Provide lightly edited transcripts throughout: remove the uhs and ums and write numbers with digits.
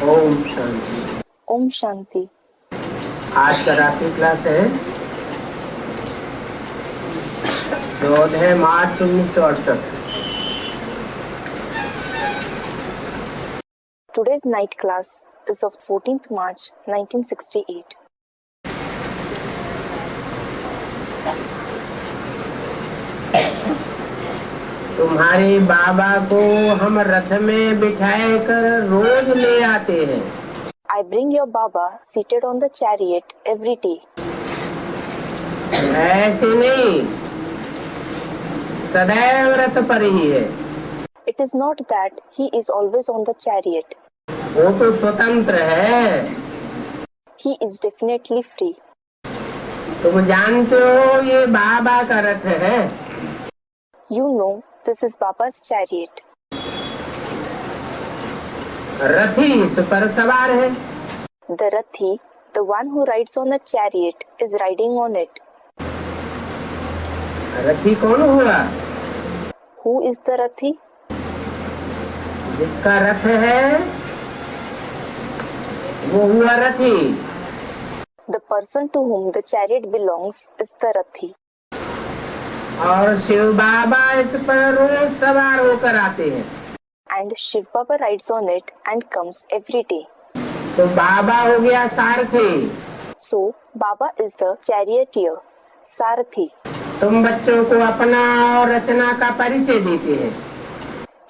ओम शांति। ओम शांति। आज का रात्रि क्लास है 14 मार्च 1968। Today's night class is of 14th March 1968. तुम्हारे बाबा को हम रथ में बिठाए कर रोज ले आते हैं। I bring your Baba seated on the chariot every day. ऐसे नहीं, सदैव रथ पर ही है। It is not that he is always on the chariot. वो तो स्वतंत्र है। He is definitely free. तुम जानते हो ये बाबा का रथ है। You know this is Baba's chariot. रथी इस पर सवार है। The Rathi, the one who rides on the chariot, is riding on it. रथी कौन हुआ? Who is the Rathi? जिसका रथ है वो हुआ रथी। The person to whom the chariot belongs is the Rathi. और शिव बाबा इस पर रोज सवार होकर आते हैं। And Shiv Baba rides on it and comes every day. तो बाबा हो गया सारथी। So Baba is the charioteer, Sarathi. तुम बच्चों को अपना और रचना का परिचय देते हैं।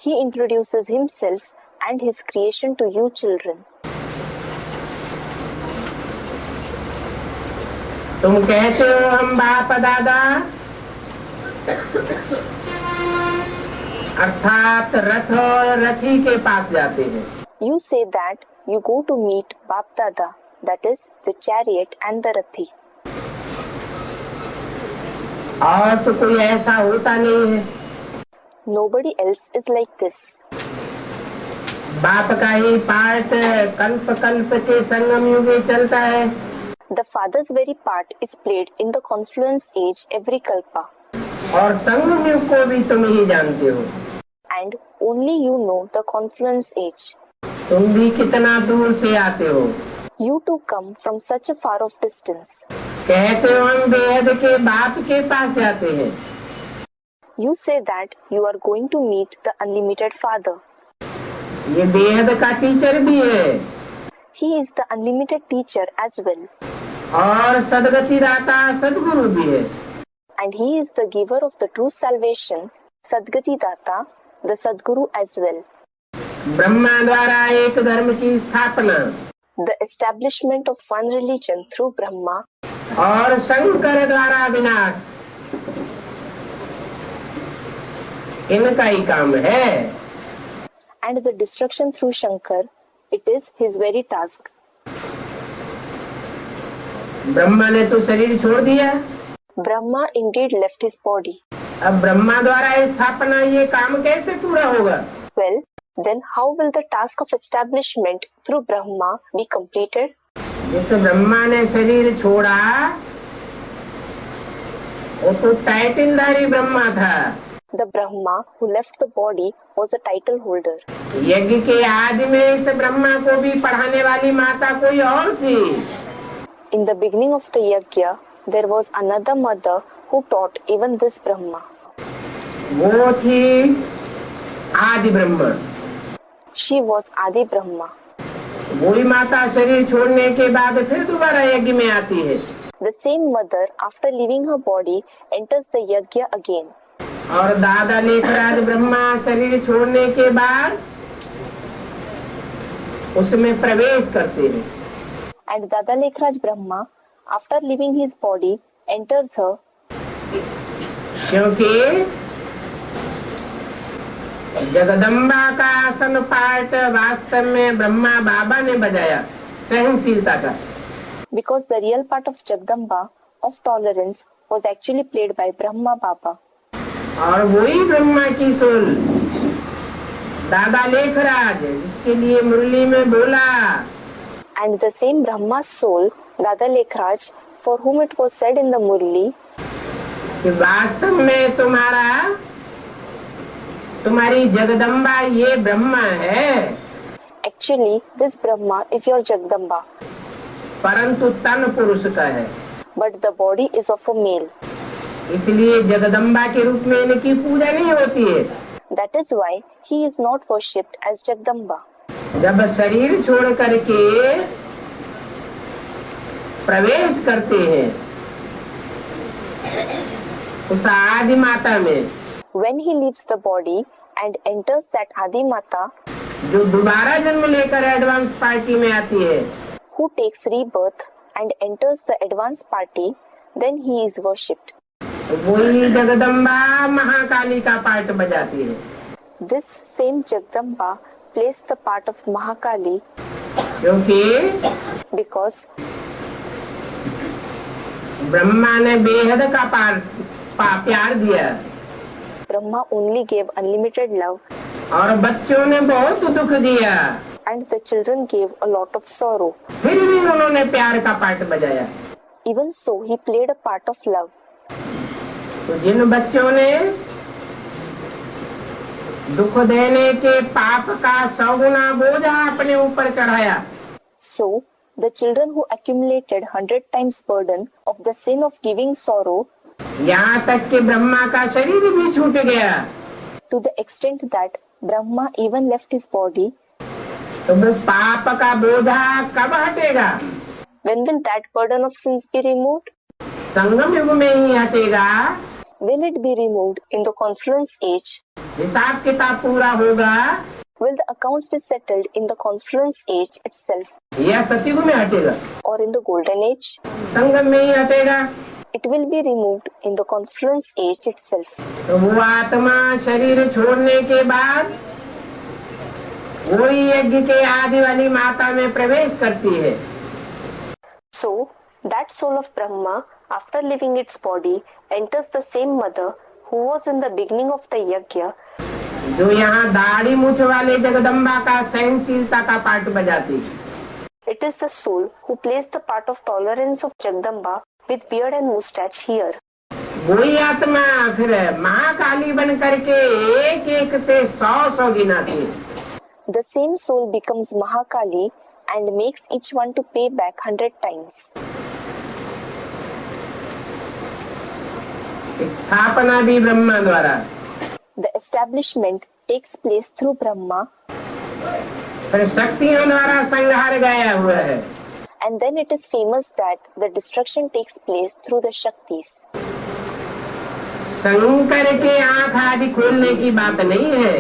He introduces himself and his creation to you children. तुम कहते हो हम बाप दादा अर्थात रथ और रथी के पास जाते हैं। You say that you go to meet Bap Dada, that is the chariot and the Rathi. और तो कोई ऐसा होता नहीं है। Nobody else is like this. बाप का ही पार्ट कल्प कल्प के संगम युगे चलता है। The father's very part is played in the confluence age every kalpa. और संगम युग को भी तुम ही जानते हो। And only you know the confluence age. तुम भी कितना दूर से आते हो। You too come from such a far off distance. कहते हो हम बेहद के बाप के पास जाते हैं। You say that you are going to meet the unlimited father. ये बेहद का टीचर भी है। He is the unlimited teacher as well. और सदगति दाता सदगुरु भी है। And he is the giver of the true salvation, Sadgati Data, the Sadguru as well. Brahma द्वारा एक धर्म की स्थापना। The establishment of one religion through Brahma. और शंकर द्वारा विनाश। इनका ही काम है। And the destruction through Shankar, it is his very task. Brahma ने तो शरीर छोड़ दिया। Brahma indeed left his body. अब ब्रह्मा द्वारा स्थापना ये काम कैसे पूरा होगा? Well, then how will the task of establishment through Brahma be completed? जिस ब्रह्मा ने शरीर छोड़ा वो तो टाइटलधारी ब्रह्मा था। The Brahma who left the body was a title holder. यज्ञ के आदि में इस ब्रह्मा को भी पढ़ाने वाली माता कोई और थी। In the beginning of the yajna, there was another mother who taught even this Brahma. वो थी आदि Brahma. She was Adi Brahma. वही माता शरीर छोड़ने के बाद फिर दोबारा यज्ञ में आती है। The same mother, after leaving her body, enters the yajna again. और दादा लेखराज ब्रह्मा शरीर छोड़ने के बाद उसमें प्रवेश करते हैं। And Dada Lekhraj Brahma, after leaving his body, enters her. क्योंकि जगदम्बा का आसन पाठ वास्तव में ब्रह्मा बाबा ने बजाया, सहनशीलता का। Because the real part of Jagdamba, of tolerance, was actually played by Brahma Baba. और वही ब्रह्मा की सोल दादा लेखराज जिसके लिए मुरली में बोला। And the same Brahma's soul, Dada Lekhraj, for whom it was said in the Murli, कि वास्तव में तुम्हारी जगदम्बा ये ब्रह्मा है। Actually, this Brahma is your Jagdamba, परंतु तन पुरुष का है, but the body is of a male. इसलिए जगदम्बा के रूप में इनकी पूजा नहीं होती है। That is why he is not worshipped as Jagdamba. जब शरीर छोड़ करके प्रवेश करते हैं उस आदि माता में, When he leaves the body and enters that Adi Mata, जो दोबारा जन्म लेकर एडवांस पार्टी में आती है, who takes rebirth and enters the advanced party, then he is worshipped. वही जगदम्बा महाकाली का पार्ट बजाती है। This same Jagdamba plays the part of Mahakali क्योंकि because ब्रह्मा ने बेहद का प्यार दिया Brahma only gave unlimited love और बच्चों ने बहुत दुख दिया, and the children gave a lot of sorrow. फिर भी उन्होंने प्यार का पार्ट बजाया। Even so, he played a part of love. तो जिन बच्चों ने दुख देने के पाप का 100 गुना बोझा अपने ऊपर चढ़ाया, So, the children who accumulated 100 times burden of the sin of giving sorrow, यहाँ तक कि ब्रह्मा का शरीर भी छूट गया, to the extent that Brahma even left his body, तो वो पाप का बोझा कब हटेगा? when will that burden of sins be removed? संगम युग में ही हटेगा। Will it be removed in the confluence age? हिसाब किताब पूरा होगा Will the accounts be settled in the confluence age itself या सतयुग में हटेगा? or in the golden age? संगम में ही हटेगा। It will be removed in the confluence age itself. तो वो आत्मा शरीर छोड़ने के बाद वही यज्ञ के आदि वाली माता में प्रवेश करती है। So, that soul of Brahma, after leaving its body, enters the same mother who was in the beginning of the yajna, जो यहाँ दाढ़ी मूछ वाले जगदम्बा का सहनशीलता का पार्ट बजाती है। it is the soul who plays the part of tolerance of Jagdamba with beard and moustache here. वही आत्मा फिर महाकाली बन करके एक एक से 100 गिनाती है। The same soul becomes Mahakali and makes each one to pay back 100 times. स्थापना भी ब्रह्मा द्वारा, The establishment takes place through Brahma, फिर शक्तियों द्वारा संहार गया हुआ है। and then it is famous that the destruction takes place through the Shaktis. Shankar के आंख आदि खोलने की बात नहीं है।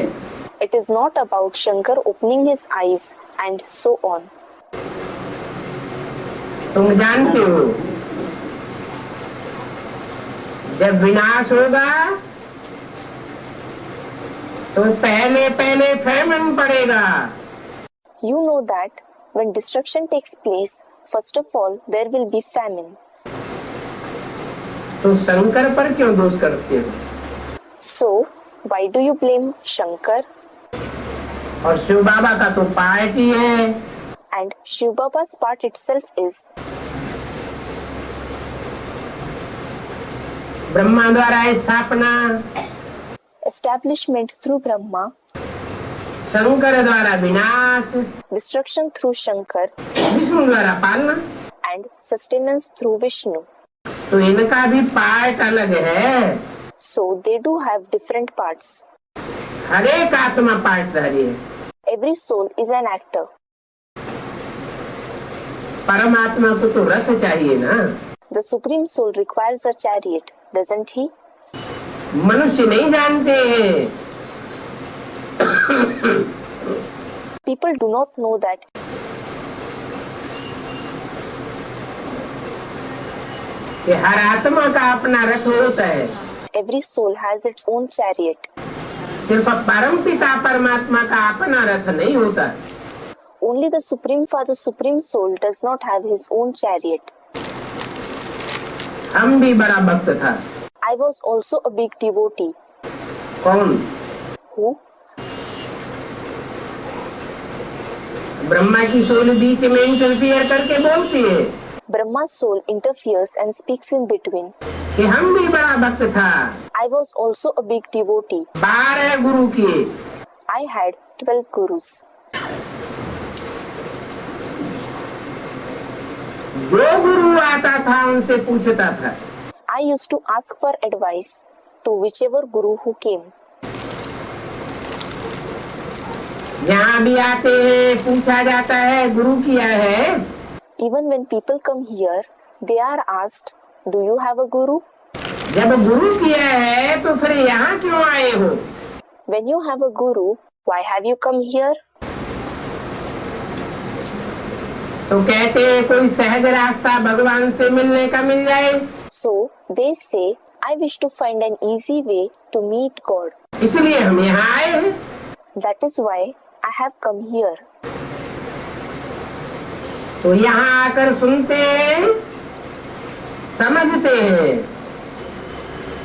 It is not about Shankar opening his eyes and so on. तुम जानते हो जब विनाश होगा तो पहले पहले फैमन पड़ेगा। You know that when destruction takes place, first of all, there will be famine. तो शंकर पर क्यों दोष करते हो? So, why do you blame Shankar? और शिव बाबा का तो पार्ट ही है। And Shiv Baba's part itself is Brahma द्वारा स्थापना, establishment through Brahma, शंकर द्वारा विनाश, destruction through Shankar, विष्णु द्वारा पालना। and sustenance through Vishnu. तो इनका भी पार्ट अलग है। So, they do have different parts. हर एक आत्मा पार्टधारी है। Every soul is an actor. परमात्मा को तो रथ चाहिए ना। The Supreme Soul requires a chariot, doesn't he? मनुष्य नहीं जानते हैं। People do not know that कि हर आत्मा का अपना रथ होता है। every soul has its own chariot. सिर्फ परम पिता परमात्मा का अपना रथ नहीं होता। Only the Supreme Father, Supreme Soul does not have his own chariot. हम भी बड़ा भक्त था। I was also a big devotee. कौन? Who? ब्रह्मा की सोल बीच में इंटरफियर करके बोलती है Brahma's soul interferes and speaks in between. कि हम भी बड़ा भक्त था। I was also a big devotee. 12 गुरु किए। I had 12 gurus. जो गुरु आता था उनसे पूछता था। I used to ask for advice to whichever guru who came. यहाँ भी आते हैं, पूछा जाता है गुरु किया है। Even when people come here, they are asked, "Do you have a guru?" जब गुरु किया है तो फिर यहाँ क्यों आए हो? When you have a guru, why have you come here? तो कहते हैं कोई सहज रास्ता भगवान से मिलने का मिल जाए। So they say, "I wish to find an easy way to meet God." इसलिए हम यहाँ आए हैं। That is why I have come here. तो यहाँ आकर सुनते हैं, समझते हैं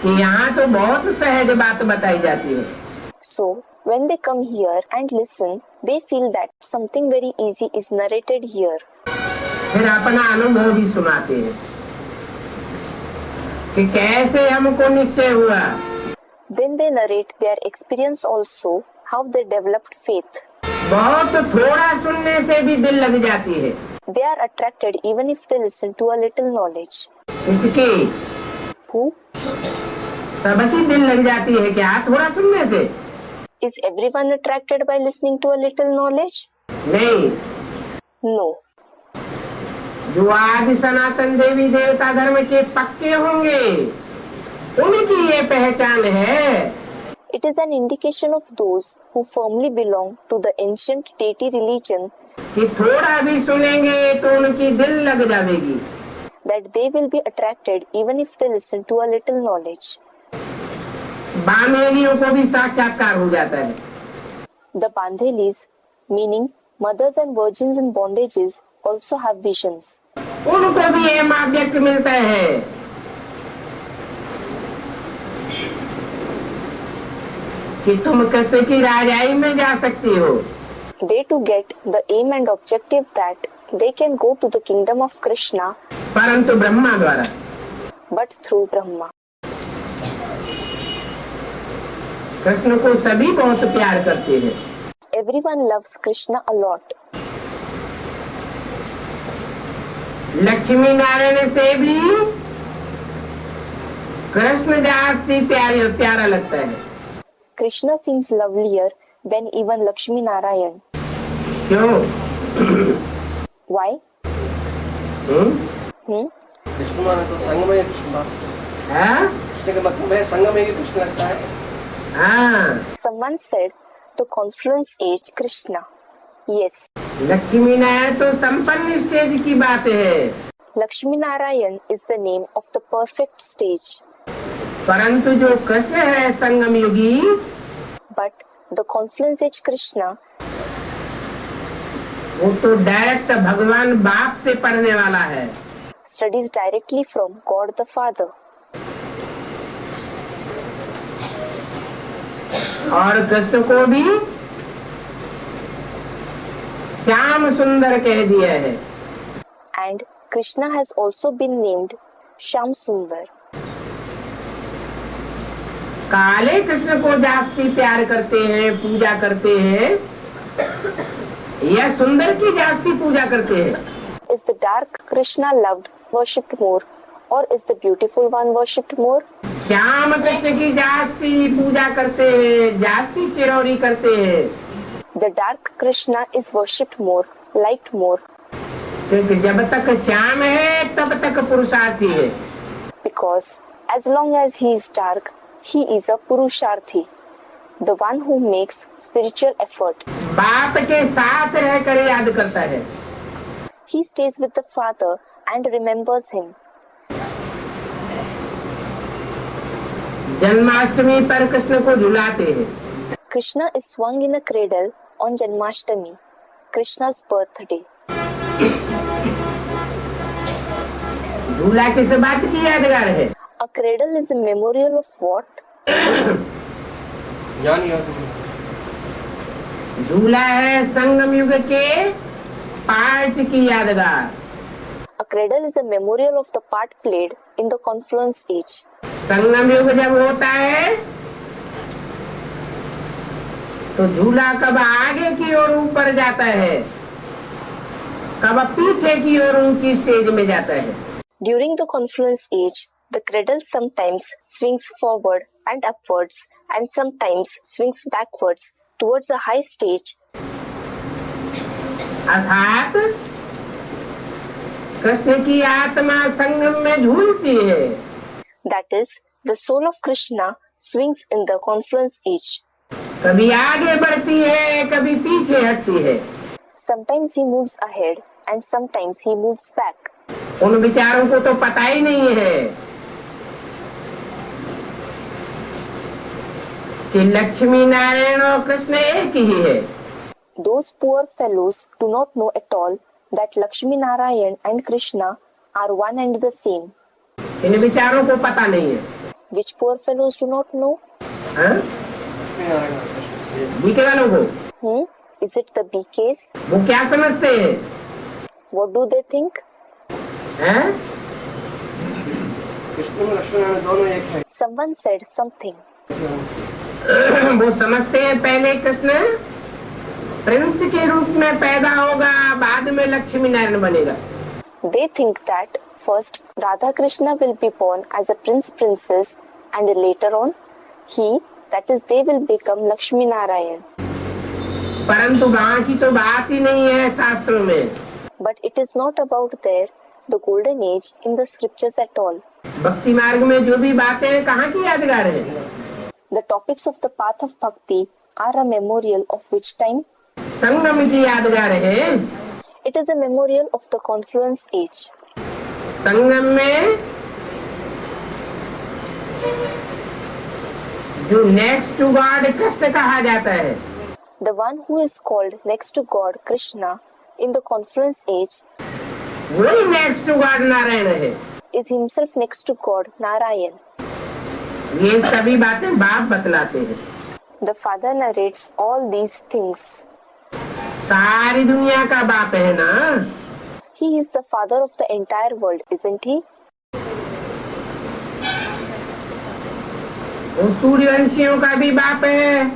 कि यहाँ तो बहुत सहज बात बताई जाती है। So when they come here and listen, they feel that something very easy is narrated here. फिर अपना अनुभव भी सुनाते हैं कि कैसे हमको निश्चय हुआ। Then they narrate their experience also, how they developed faith. बहुत थोड़ा सुनने से भी दिल लग जाती है। They are attracted even if they listen to a little knowledge. इसकी Who? सबकी दिल लग जाती है क्या थोड़ा सुनने से? Is everyone attracted by listening to a little knowledge? नहीं। No. जो आदि सनातन देवी देवता धर्म के पक्के होंगे उनकी ये पहचान है। It is an indication of those who firmly belong to the ancient deity religion कि थोड़ा भी सुनेंगे तो उनकी दिल लग जाएगी। that they will be attracted even if they listen to a little knowledge. बामेलियों को भी साक्षात्कार हो जाता है। The Bandhelis, meaning mothers and virgins in bondages, also have visions. उनको भी ये व्यक्त मिलता है कि तुम कृष्ण की राजाई में जा सकती हो। They too get the aim and objective that they can go to the kingdom of Krishna, परंतु ब्रह्मा द्वारा। but through Brahma. कृष्ण को सभी बहुत प्यार करते हैं। Everyone loves Krishna a lot. Lakshmi Narayan से भी कृष्ण जास्ती प्यारा लगता है। Krishna seems lovelier than even Lakshmi Narayan. क्यों? Why? कृष्ण माने तो संगमय कृष्ण। हाँ? कृष्ण का मतलब है संगमय कृष्ण लगता है। हाँ। Someone said the confluence age Krishna. Yes. Lakshmi Narayan तो संपन्न स्टेज की बात है। Lakshmi Narayan is the name of the perfect stage. परंतु जो कृष्ण है संगम युगी, But the confluence age Krishna, वो तो डायरेक्ट भगवान बाप से पढ़ने वाला है। studies directly from God the Father. और कृष्ण को भी श्याम सुंदर कह दिया है। And Krishna has also been named Shyam Sundar. काले कृष्ण को जास्ती प्यार करते हैं, पूजा करते हैं, या सुंदर की जास्ती पूजा करते हैं? Is the dark Krishna loved, worshipped more, or is the beautiful one worshipped more? Shyam Krishna की जास्ती पूजा करते हैं, जास्ती चिरौरी करते हैं। The dark Krishna is worshipped more, liked more. क्योंकि जब तक श्याम है तब तक पुरुषार्थी है। Because as long as he is dark, he is a Purusharthi, the one who makes spiritual effort. बाप के साथ रहकर याद करता है। He stays with the Father and remembers him. Janmashtami पर कृष्ण को झुलाते हैं। Krishna is swung in a cradle on Janmashtami, Krishna's birthday. झूला किस बात की यादगार है? A cradle is a memorial of what? ज्ञान याद। झूला है संगम युग के पाठ की यादगार। A cradle is a memorial of the part played in the confluence age. संगम युग जब होता है तो झूला कब आगे की ओर ऊपर जाता है कब पीछे की ओर ऊंची स्टेज में जाता है। During the confluence age, the cradle sometimes swings forward and upwards and sometimes swings backwards towards a high stage. अर्थात कृष्ण की आत्मा संगम में झूलती है। That is, the soul of Krishna swings in the confluence age. कभी आगे बढ़ती है, कभी पीछे हटती है। Sometimes he moves ahead and sometimes he moves back. उन विचारों को तो पता ही नहीं है कि लक्ष्मी नारायण और कृष्ण एक ही है। Those poor fellows do not know at all that Lakshmi Narayan and Krishna are one and the same. इन विचारों को पता नहीं है। Which poor fellows do not know? हाँ? बीके वालों को Is it the BKs? वो क्या समझते हैं? What do they think? हैं? कृष्ण में लक्ष्मण दोनों एक है। Someone said something. वो समझते हैं पहले कृष्ण प्रिंस के रूप में पैदा होगा, बाद में लक्ष्मी नारायण बनेगा। They think that first Radha Krishna will be born as a prince princess and later on that is they will become Lakshmi Narayan. परंतु वहाँ की तो बात ही नहीं है शास्त्रों में। But it is not about there, the golden age in the scriptures at all. भक्ति मार्ग में जो भी बातें हैं कहाँ की यादगार है? The topics of the path of bhakti are a memorial of which time? संगम की यादगार है। It is a memorial of the confluence age. संगम में जो नेक्स्ट टू गॉड कृष्ण कहा जाता है, The one who is called next to God Krishna in the confluence age वही next to God Narayan है। is himself next to God Narayan. ये सभी बातें बाप बतलाते हैं। The father narrates all these things. सारी दुनिया का बाप है ना। He is the father of the entire world, isn't he? वो सूर्यवंशियों का भी बाप है,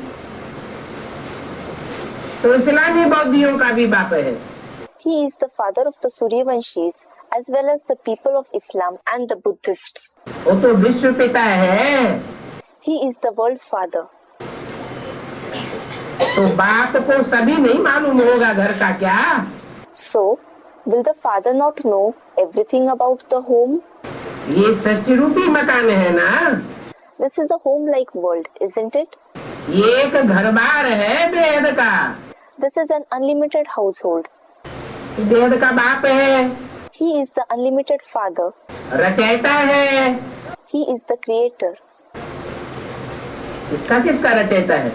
तो इस्लामी बौद्धियों का भी बाप है। He is the father of the Suryavanshis as well as the people of Islam and the Buddhists. वो तो विश्व पिता है। He is the world father. तो बाप को सभी नहीं मालूम होगा घर का क्या? So, will the father not know everything about the home? ये सृष्टि रूपी मकान है ना। This is a home-like world, isn't it? ये एक घर बार है वेद का। This is an unlimited household. वेद का बाप है, He is the unlimited father. रचयिता है। He is the creator. इसका किसका रचयिता है?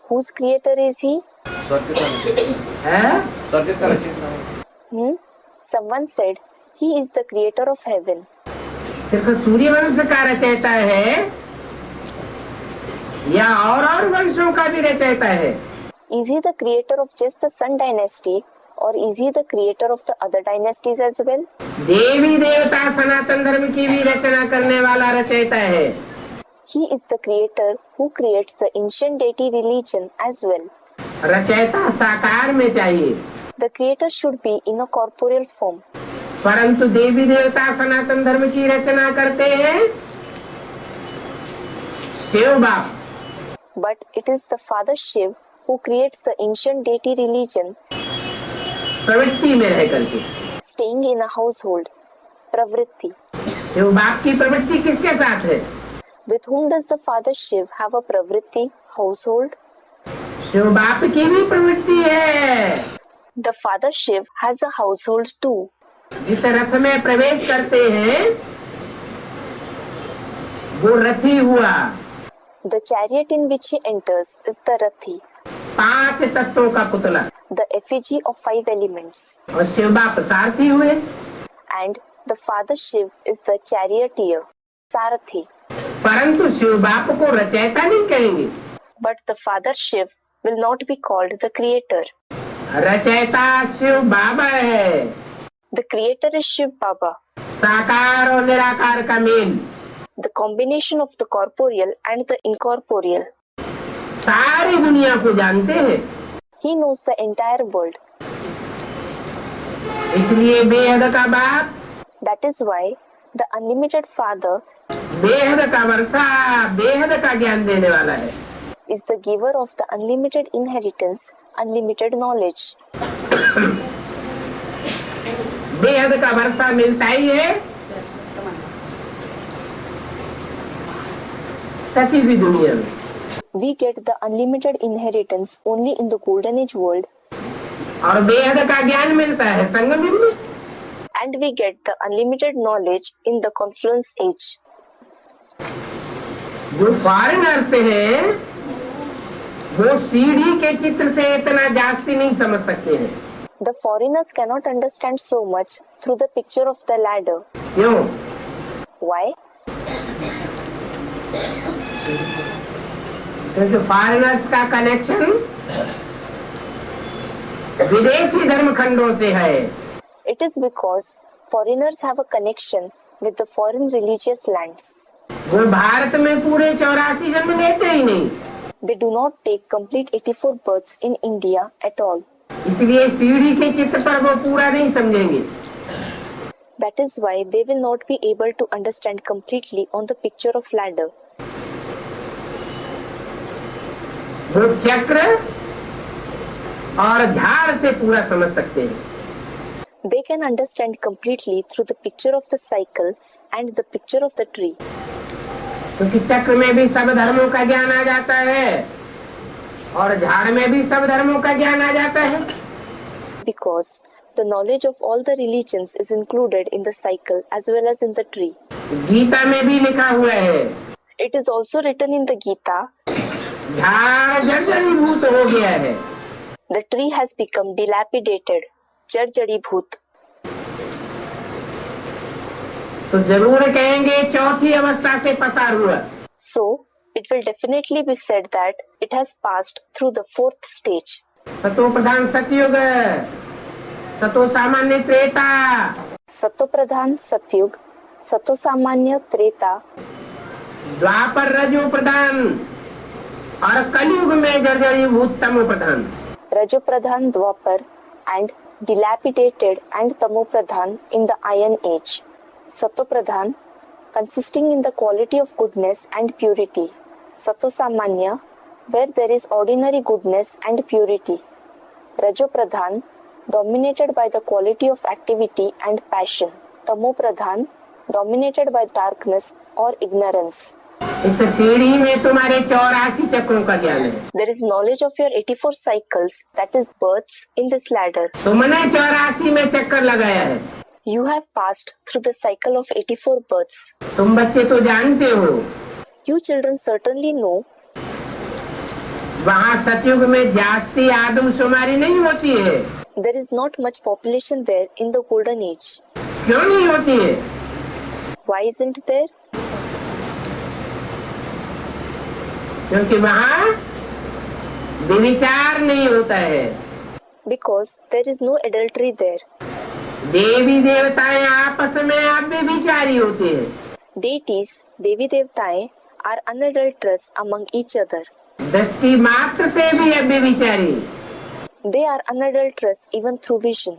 Whose creator is he? स्वर्ग का रचयिता है? स्वर्ग का रचयिता है। Someone said he is the creator of heaven. सिर्फ सूर्यवंश का रचयिता है या और वंशों का भी रचयिता है? Is he the creator of just the Sun dynasty or is he the creator of the other dynasties as well? देवी देवता सनातन धर्म की भी रचना करने वाला रचयिता है। He is the creator who creates the ancient deity religion as well. रचयिता साकार में चाहिए, The creator should be in a corporeal form. परंतु देवी देवता सनातन धर्म की रचना करते हैं शिव बाप। But it is the Father Shiv who creates the ancient deity religion, प्रवृत्ति में रह करके। staying in a household. Pravritti. Shiv बाप की प्रवृत्ति किसके साथ है? With whom does the Father Shiv have a pravritti household? Shiv बाप की भी प्रवृत्ति है। The Father Shiv has a household too. जिस रथ में प्रवेश करते हैं वो रथी हुआ। The chariot in which he enters is the Rathi, 5 तत्वों का पुतला, the effigy of 5 elements. और शिव बाप सारथी हुए। And the Father Shiv is the charioteer, Sarathi. परंतु शिव बाप को रचयिता नहीं कहेंगे। But the Father Shiv will not be called the creator. रचयिता शिव बाबा है। The creator is Shiv Baba, साकार और निराकार का mail. the combination of the corporeal and the incorporeal. सारी दुनिया को जानते हैं। He knows the entire world. इसलिए बेहद का बाप, That is why the unlimited Father बेहद का वर्षा, बेहद का ज्ञान देने वाला है। is the giver of the unlimited inheritance, unlimited knowledge. बेहद का वर्षा मिलता ही है सती की दुनिया में। We get the unlimited inheritance only in the golden age world, और बेहद का ज्ञान मिलता है संगम युग में। and we get the unlimited knowledge in the confluence age. जो फॉरेनर से है वो सीढ़ी के चित्र से इतना जास्ती नहीं समझ सकते हैं। The foreigners cannot understand so much through the picture of the ladder. क्यों? Why? क्योंकि फॉरेनर्स का कनेक्शन विदेशी धर्म खंडों से है। It is because foreigners have a connection with the foreign religious lands. वो भारत में पूरे 84 जन्म लेते ही नहीं, They do not take complete 84 births in India at all. इसलिए सीढ़ी के चित्र पर वो पूरा नहीं समझेंगे। That is why they will not be able to understand completely on the picture of ladder. वो चक्र और झाड़ से पूरा समझ सकते हैं। They can understand completely through the picture of the cycle and the picture of the tree. क्योंकि चक्र में भी सब धर्मों का ज्ञान आ जाता है और झाड़ में भी सब धर्मों का ज्ञान आ जाता है। Because the knowledge of all the religions is included in the cycle as well as in the tree. Gita में भी लिखा हुआ है, It is also written in the Gita, झाड़ जर्जरीभूत हो गया है। the tree has become dilapidated, jarjaribhut. तो जरूर कहेंगे चौथी अवस्था से पसार हुआ। So, it will definitely be said that it has passed through the fourth stage. सतो प्रधान सतयुग, सतो सामान्य त्रेता, सतो प्रधान सतयुग, सतो सामान्य त्रेता, द्वापर रजो प्रधान और कलयुग में जर्जरीभूत तमो प्रधान। रजो प्रधान द्वापर and dilapidated and tamo pradhan in the iron age. Sato pradhan consisting in the quality of goodness and purity. Sato samanya where there is ordinary goodness and purity. Rajo pradhan dominated by the quality of activity and passion. Tamo pradhan dominated by darkness or ignorance. इस सीढ़ी में तुम्हारे 84 चक्रों का ज्ञान है। There is knowledge of your 84 cycles, that is births in this ladder. तुमने 84 में चक्कर लगाया है। You have passed through the cycle of 84 births. तुम बच्चे तो जानते हो You children certainly know वहाँ सतयुग में जास्ती आदमशुमारी नहीं होती है। there is not much population there in the golden age. क्यों नहीं होती है? Why isn't there? क्योंकि वहाँ व्यभिचार नहीं होता है। Because there is no adultery there. देवी देवताएं आपस में व्यभिचारी होते हैं। Deities, Devi Devtaएं are unadulterous among each other. दृष्टि मात्र से भी व्यभिचारी They are unadulterous even through vision.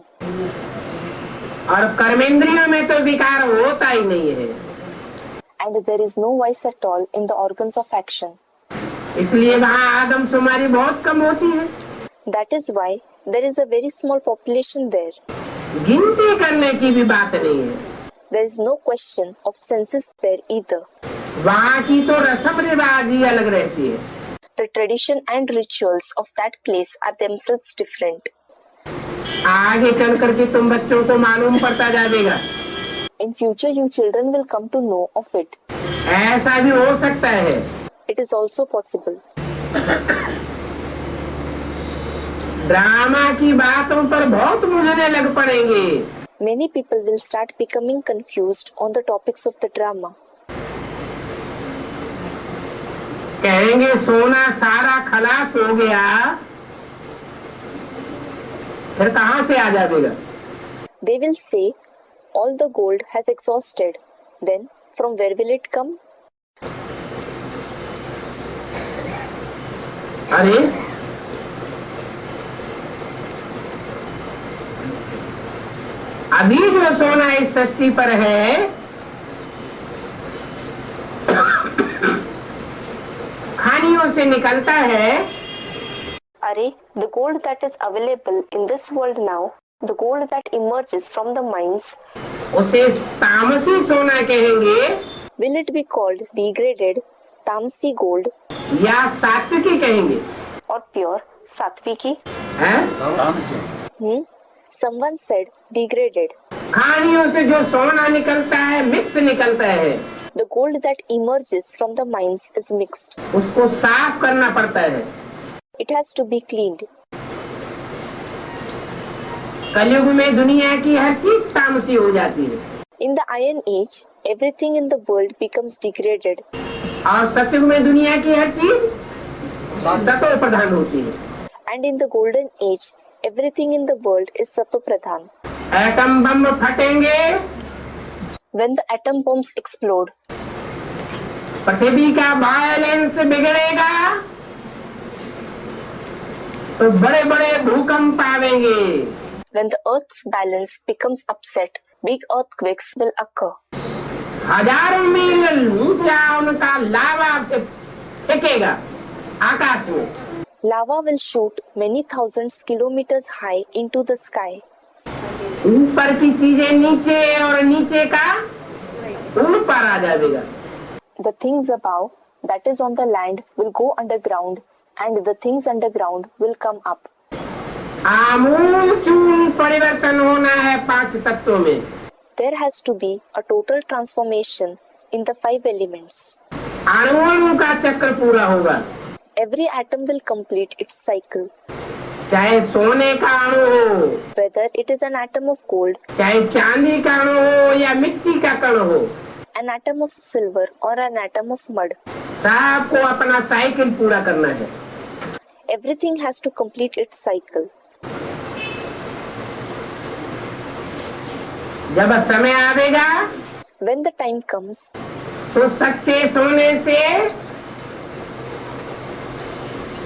और कर्मेंद्रियों में तो विकार होता ही नहीं है। And there is no vice at all in the organs of action. इसलिए वहाँ आदमशुमारी बहुत कम होती है। That is why there is a very small population there. गिनती करने की भी बात नहीं है। There is no question of census there either. वहाँ की तो रस्म रिवाज ही अलग रहती है। The tradition and rituals of that place are themselves different. आगे चल करके तुम बच्चों को मालूम पड़ता जाएगा। In future, you children will come to know of it. ऐसा भी हो सकता है। It is also possible. Drama की बातों पर बहुत मुझने लग पड़ेंगे। Many people will start becoming confused on the topics of the drama. कहेंगे सोना सारा खलास हो गया, फिर कहाँ से आ जाएगा? They will say, all the gold has exhausted. Then, from where will it come? अरे अभी जो सोना इस सृष्टि पर है खानियों से निकलता है। Array, the gold that is available in this world now, the gold that emerges from the mines, उसे तामसी सोना कहेंगे will it be called degraded, tamasi gold, या सात्विकी कहेंगे or pure, satviki? हैं? Someone said degraded. खानियों से जो सोना निकलता है मिक्स निकलता है, The gold that emerges from the mines is mixed. उसको साफ करना पड़ता है। It has to be cleaned. कलयुग में दुनिया की हर चीज तामसी हो जाती है In the Iron Age, everything in the world becomes degraded. और सतयुग में दुनिया की हर चीज सतो प्रधान होती है। And in the Golden Age, everything in the world is Sato Pradhan. Atom bomb फटेंगे, When the atom bombs explode, पृथ्वी का बैलेंस बिगड़ेगा तो बड़े बड़े भूकंप आवेंगे। when the Earth's balance becomes upset, big earthquakes will occur. हजारों मील ऊंचा उनका लावा फेंकेगा आकाश में। Lava will shoot many thousands kilometers high into the sky. ऊपर की चीजें नीचे और नीचे का ऊपर आ जाएगा। The things above, that is on the land, will go underground, and the things underground will come up. आमूलचूल परिवर्तन होना है 5 तत्वों में। There has to be a total transformation in the 5 elements. अणुओं का चक्र पूरा होगा। Every atom will complete its cycle. चाहे सोने का अणु हो, Whether it is an atom of gold, चाहे चांदी का अणु हो या मिट्टी का कण हो, an atom of silver, or an atom of mud, सबको अपना साइकिल पूरा करना है। everything has to complete its cycle. जब समय आवेगा When the time comes, तो सच्चे सोने से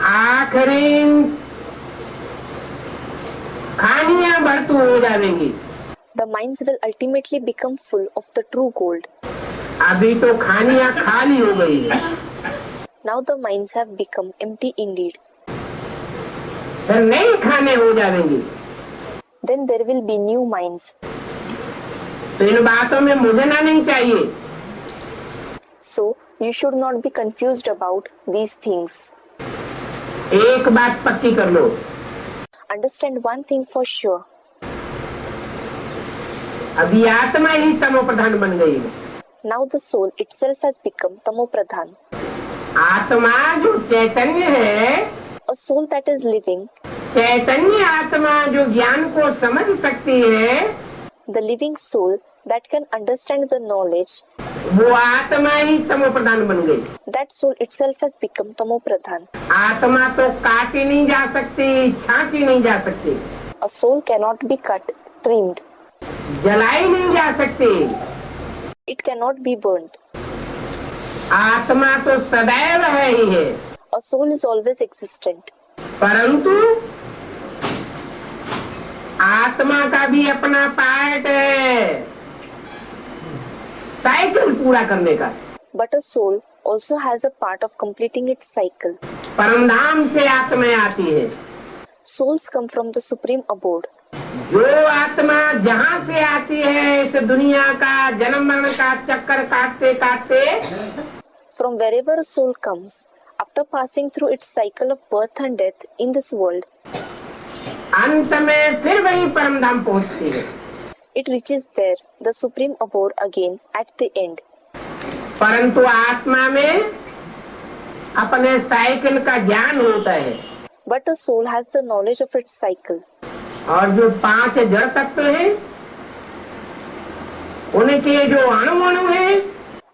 आखिरी खानियां भरतू हो जाएंगी। the mines will ultimately become full of the true gold. अभी तो खानियां खाली हो गई है, Now the mines have become empty indeed. फिर नई खाने हो जाएंगी। Then there will be new mines. तो इन बातों में मुझना नहीं चाहिए। So you should not be confused about these things. एक बात पक्की कर लो, Understand one thing for sure. अभी आत्मा ही तमो प्रधान बन गई है। Now the soul itself has become Tamo Pradhan. आत्मा जो चैतन्य है, A soul that is living, चैतन्य आत्मा जो ज्ञान को समझ सकती है, the living soul that can understand the knowledge, वो आत्मा ही तमो प्रधान बन गई। that soul itself has become Tamo Pradhan. आत्मा तो काटी नहीं जा सकती, छांटी नहीं जा सकती, A soul cannot be cut, trimmed. जलाई नहीं जा सकती। It cannot be burnt. आत्मा तो सदैव है ही है, A soul is always existent. परंतु आत्मा का भी अपना पार्ट है साइकिल पूरा करने का। But a soul also has a part of completing its cycle. परमधाम से आत्मा आती है। Souls come from the supreme abode. जो आत्मा जहाँ से आती है इस दुनिया का जन्म मरण का चक्कर काटते काटते From wherever a soul comes, after passing through its cycle of birth and death in this world, अंत में फिर वही परमधाम पहुँचती है। it reaches there, the supreme abode again at the end. परंतु आत्मा में अपने साइकिल का ज्ञान होता है। But a soul has the knowledge of its cycle. और जो 5 जड़ तत्व हैं, उनके जो अणु हैं,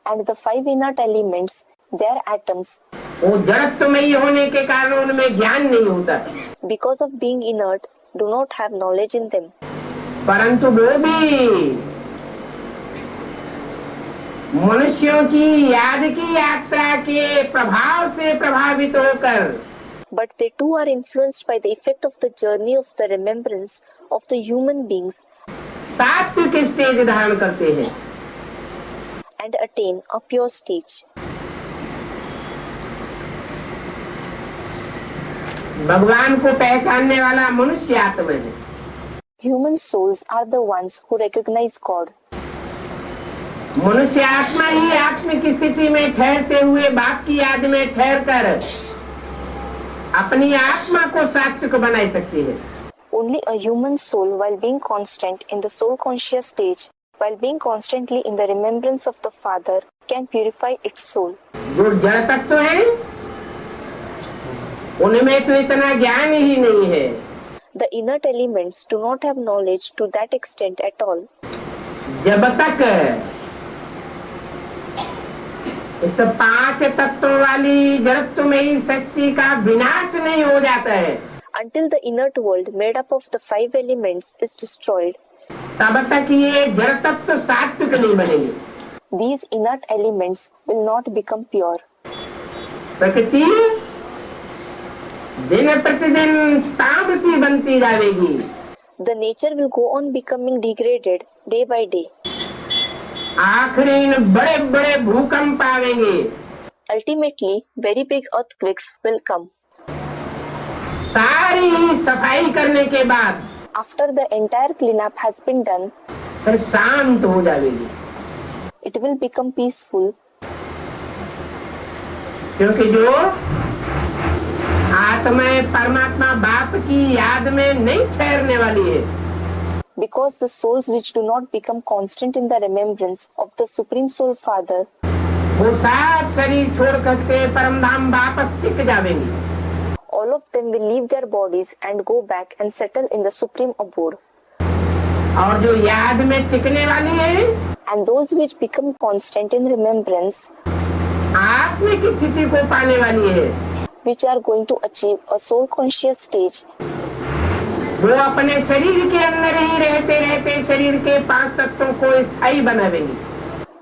And the 5 inert elements, their atoms, वो जड़त्वमयी होने के कारण उनमें ज्ञान नहीं होता, because of being inert, do not have knowledge in them. परंतु वो भी मनुष्यों की याद की यात्रा के प्रभाव से प्रभावित होकर But they too are influenced by the effect of the journey of the remembrance of the human beings. सात्विक स्टेज धारण करते हैं and attain a pure stage. भगवान को पहचानने वाला मनुष्य आत्मा है। Human souls are the ones who recognize God. मनुष्य आत्मा ही आत्मिक स्थिति में ठहरते हुए बाप की याद में ठहर कर अपनी आत्मा को सात्विक बना सकती है। Only a human soul, while being constant in the soul conscious stage, while being constantly in the remembrance of the Father, can purify its soul. जो जड़ तत्व है उनमें तो इतना ज्ञान ही नहीं है। The inert elements do not have knowledge to that extent at all. जब तक इस 5 तत्वों वाली जड़त्व में ही सृष्टि का विनाश नहीं हो जाता है, Until the inert world made up of the 5 elements is destroyed, तब तक ये जड़ तत्व सात्विक नहीं बनेंगे। these inert elements will not become pure. प्रकृति दिन प्रतिदिन तामसी बनती जाएगी। The nature will go on becoming degraded day by day. आखिरी में बड़े बड़े भूकंप आवेंगे। Ultimately, very big earthquakes will come. सारी सफाई करने के बाद After the entire cleanup has been done, फिर शांत हो जाएगी, it will become peaceful, क्योंकि जो आत्मा परमात्मा बाप की याद में नहीं ठहरने वाली है, because the souls which do not become constant in the remembrance of the Supreme Soul Father, वो सात शरीर छोड़ करके परम धाम वापस टिक जाएंगी। all of them will leave their bodies and go back and settle in the Supreme Abode. और जो याद में टिकने वाली है, And those which become constant in remembrance, आत्मिक स्थिति को पाने वाली है, which are going to achieve a soul conscious stage, वो अपने शरीर के अंदर ही रहते रहते शरीर के 5 तत्वों को स्थायी बनावेंगी।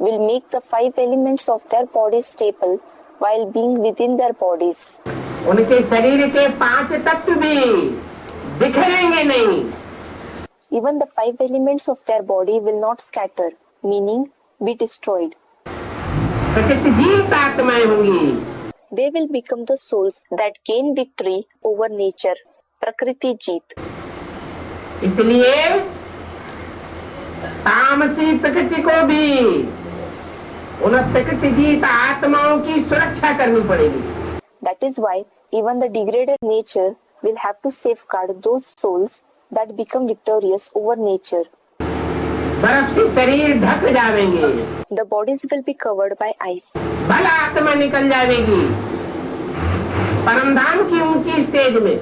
will make the 5 elements of their body stable while being within their bodies. उनके शरीर के 5 तत्व भी बिखरेंगे नहीं। Even the 5 elements of their body will not scatter, meaning be destroyed. प्रकृति जीत आत्माएं होंगी। They will become the souls that gain victory over nature, Prakriti Jeet. इसलिए तामसी प्रकृति को भी उन प्रकृति जीत आत्माओं की सुरक्षा करनी पड़ेगी। That is why even the degraded nature will have to safeguard those souls that become victorious over nature. बर्फ से शरीर ढक जाएंगे, The bodies will be covered by ice. भल आत्मा निकल जाएगी परमधाम की ऊंची स्टेज में,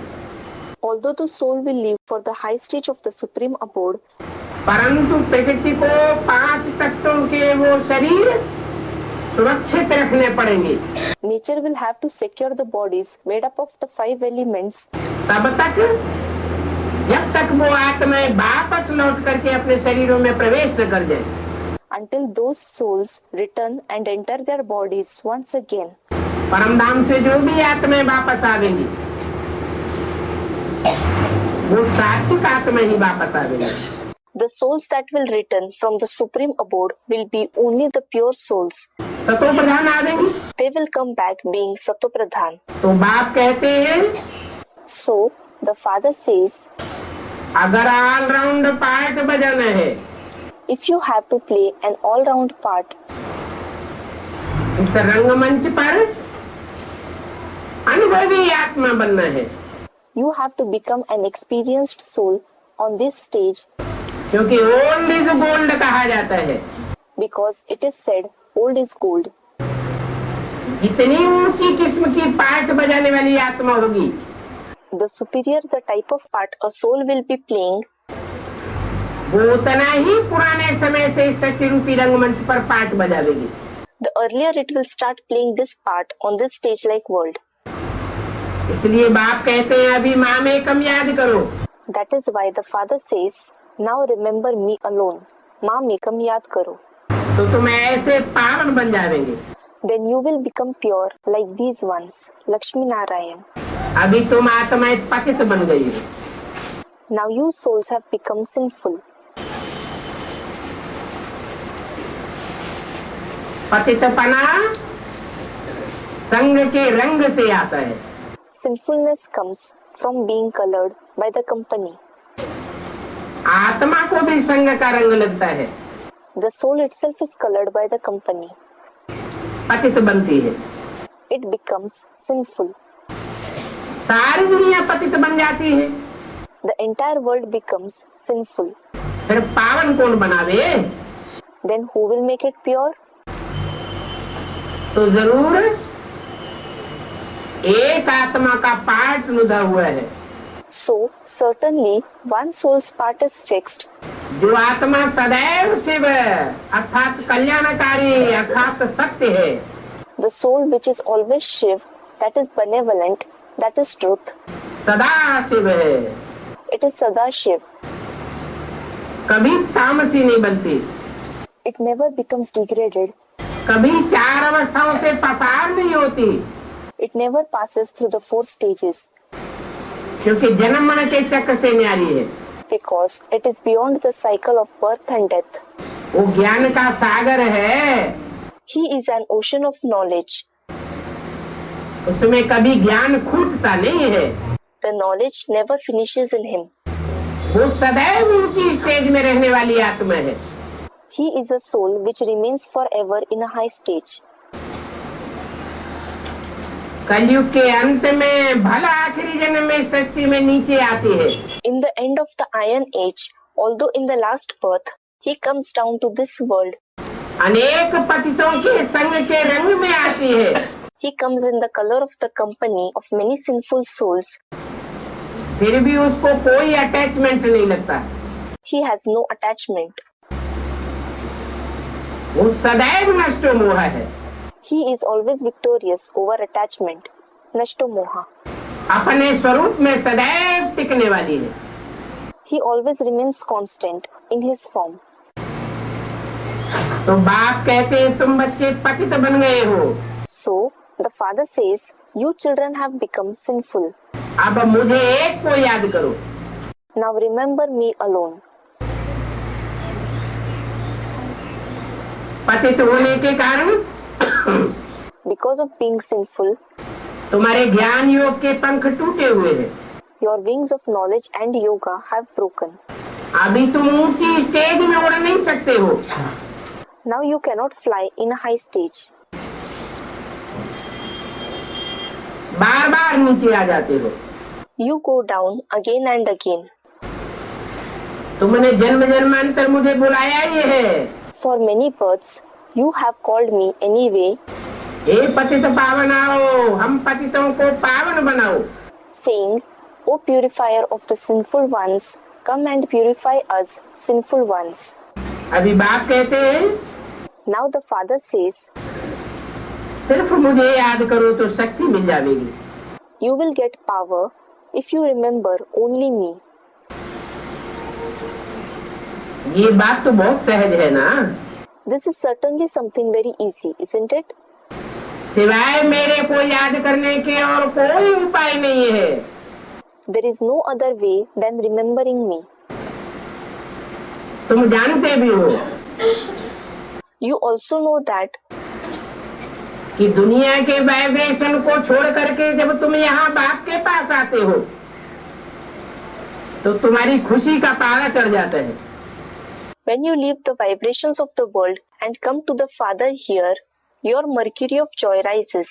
Although the soul will live for the high stage of the Supreme Abode, परंतु प्रकृति को 5 तत्वों के वो शरीर सुरक्षित रखने पड़ेंगे। nature will have to secure the bodies made up of the 5 elements तब तक जब तक वो आत्माएं वापस लौट करके अपने शरीरों में प्रवेश न कर जाए, until those souls return and enter their bodies once again. परमधाम से जो भी आत्माएं वापस आवेंगी वो सात्विक आत्मा ही वापस आवेंगी। The souls that will return from the Supreme Abode will be only the pure souls. सतो प्रधान आवेंगी। They will come back being Satopradhan. तो बाप कहते हैं So, the Father says, अगर ऑलराउंड पार्ट बजाना है, if you have to play an all-round part इस रंगमंच पर अनुभवी आत्मा बनना है, you have to become an experienced soul on this stage, क्योंकि ओल्ड इज गोल्ड कहा जाता है। because it is said old is gold. जितनी ऊंची किस्म की पार्ट बजाने वाली आत्मा होगी, The superior the type of part a soul will be playing, वो उतना ही पुराने समय से सच्ची रूपी रंगमंच पर part बजावेगी। the earlier it will start playing this part on this stage-like world. इसलिए बाप कहते हैं अभी माँ में कम याद करो। That is why the Father says, now remember me alone. माँ मेकम याद करो. तो तुम ऐसे पावन बन जाएंगे। Then you will become pure like these ones, Lakshmi Narayan. अभी तुम आत्माएं पतित बन गई हो। Now you souls have become sinful. पतितपना संग के रंग से आता है। Sinfulness comes from being colored by the company. आत्मा को भी संग का रंग लगता है, The soul itself is colored by the company. पतित बनती है। It becomes sinful. सारी दुनिया पतित बन जाती है। The entire world becomes sinful. फिर पावन कौन बनावे? Then who will make it pure? तो जरूर एक आत्मा का पार्ट नुदा हुआ है। So certainly one soul's part is fixed. जो आत्मा सदैव शिव अर्थात कल्याणकारी अर्थात सत्य है। The soul which is always Shiv, that is benevolent, that is truth. सदा शिव है, It is Sada Shiv. कभी तामसी नहीं बनती, It never becomes degraded. कभी चार अवस्थाओं से पसार नहीं होती, It never passes through the 4 stages क्योंकि जन्म मरण के चक्र से न्यारी है। because it is beyond the cycle of birth and death. वो ज्ञान का सागर है, He is an ocean of knowledge. उसमें कभी ज्ञान खूटता नहीं है। The knowledge never finishes in him. वो सदैव ऊंची स्टेज में रहने वाली आत्मा है। He is a soul which remains forever in a high stage. कलयुग के अंत में भला आखिरी जन्म में सृष्टि में नीचे आती है। In the end of the Iron Age, although in the last birth, he comes down to this world. अनेक पतितों के संग के रंग में आती है। He comes in the color of the company of many sinful souls. फिर भी उसको कोई अटैचमेंट नहीं लगता। He has no attachment. वो सदैव नष्टो मोह है। He is always victorious over attachment. Nashto Moha. अपने स्वरूप में सदैव टिकने वाली है। He always remains constant in his form. तो बाप कहते हैं तुम बच्चे पतित बन गए हो। So, the father says, you children have become sinful. अब मुझे एक को याद करो। Now remember me alone. पतित होने के कारण Because of being sinful, तुम्हारे ज्ञान योग के पंख टूटे हुए हैं। your wings of knowledge and yoga have broken. अभी तुम ऊंची स्टेज में उड़ नहीं सकते हो। Now you cannot fly in a high stage. बार बार नीचे आ जाते हो। You go down again and again. तुमने जन्म जन्मांतर मुझे बुलाया ये है। For many births, you have called me anyway, हे पतित पावन आओ, हम पतितों को पावन बनाओ। saying, O purifier of the sinful ones, come and purify us sinful ones. अभी बाप कहते हैं Now the father says, सिर्फ मुझे याद करो तो शक्ति मिल जाएगी। you will get power if you remember only me. ये बात तो बहुत सहज है ना। This is certainly something very easy, isn't it? सिवाय मेरे को याद करने के और कोई उपाय नहीं है। There is no other way than remembering me. तुम जानते भी हो You also know that कि दुनिया के वाइब्रेशन को छोड़ करके जब तुम यहाँ बाप के पास आते हो तो तुम्हारी खुशी का पारा चढ़ जाता है। when you leave the vibrations of the world and come to the Father here, your mercury of joy rises.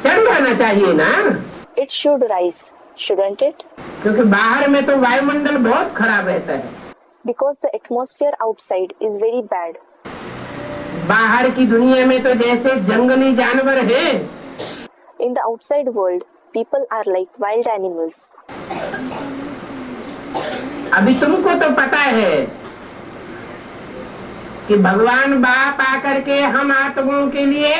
चढ़ जाना चाहिए ना, It should rise, shouldn't it? क्योंकि बाहर में तो वायुमंडल बहुत खराब रहता है। Because the atmosphere outside is very bad. बाहर की दुनिया में तो जैसे जंगली जानवर हैं, In the outside world, people are like wild animals. अभी तुमको तो पता है कि भगवान बाप आकर के हम आत्माओं के लिए